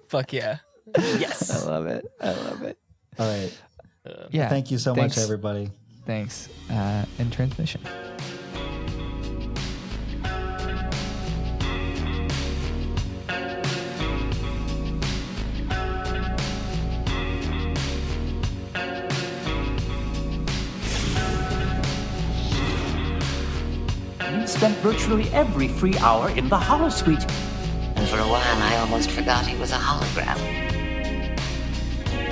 Speaker 3: Fuck yeah. Yes.
Speaker 1: I love it.
Speaker 2: All right.
Speaker 1: Yeah.
Speaker 2: Thank you so much, everybody.
Speaker 1: Thanks. And transmission.
Speaker 5: Spent virtually every free hour in the holosuite.
Speaker 6: And for a while, I almost forgot he was a hologram.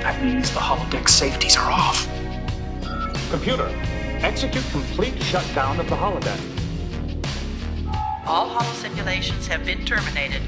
Speaker 5: That means the holodeck safeties are off.
Speaker 7: Computer, execute complete shutdown of the holodeck.
Speaker 8: All holo simulations have been terminated.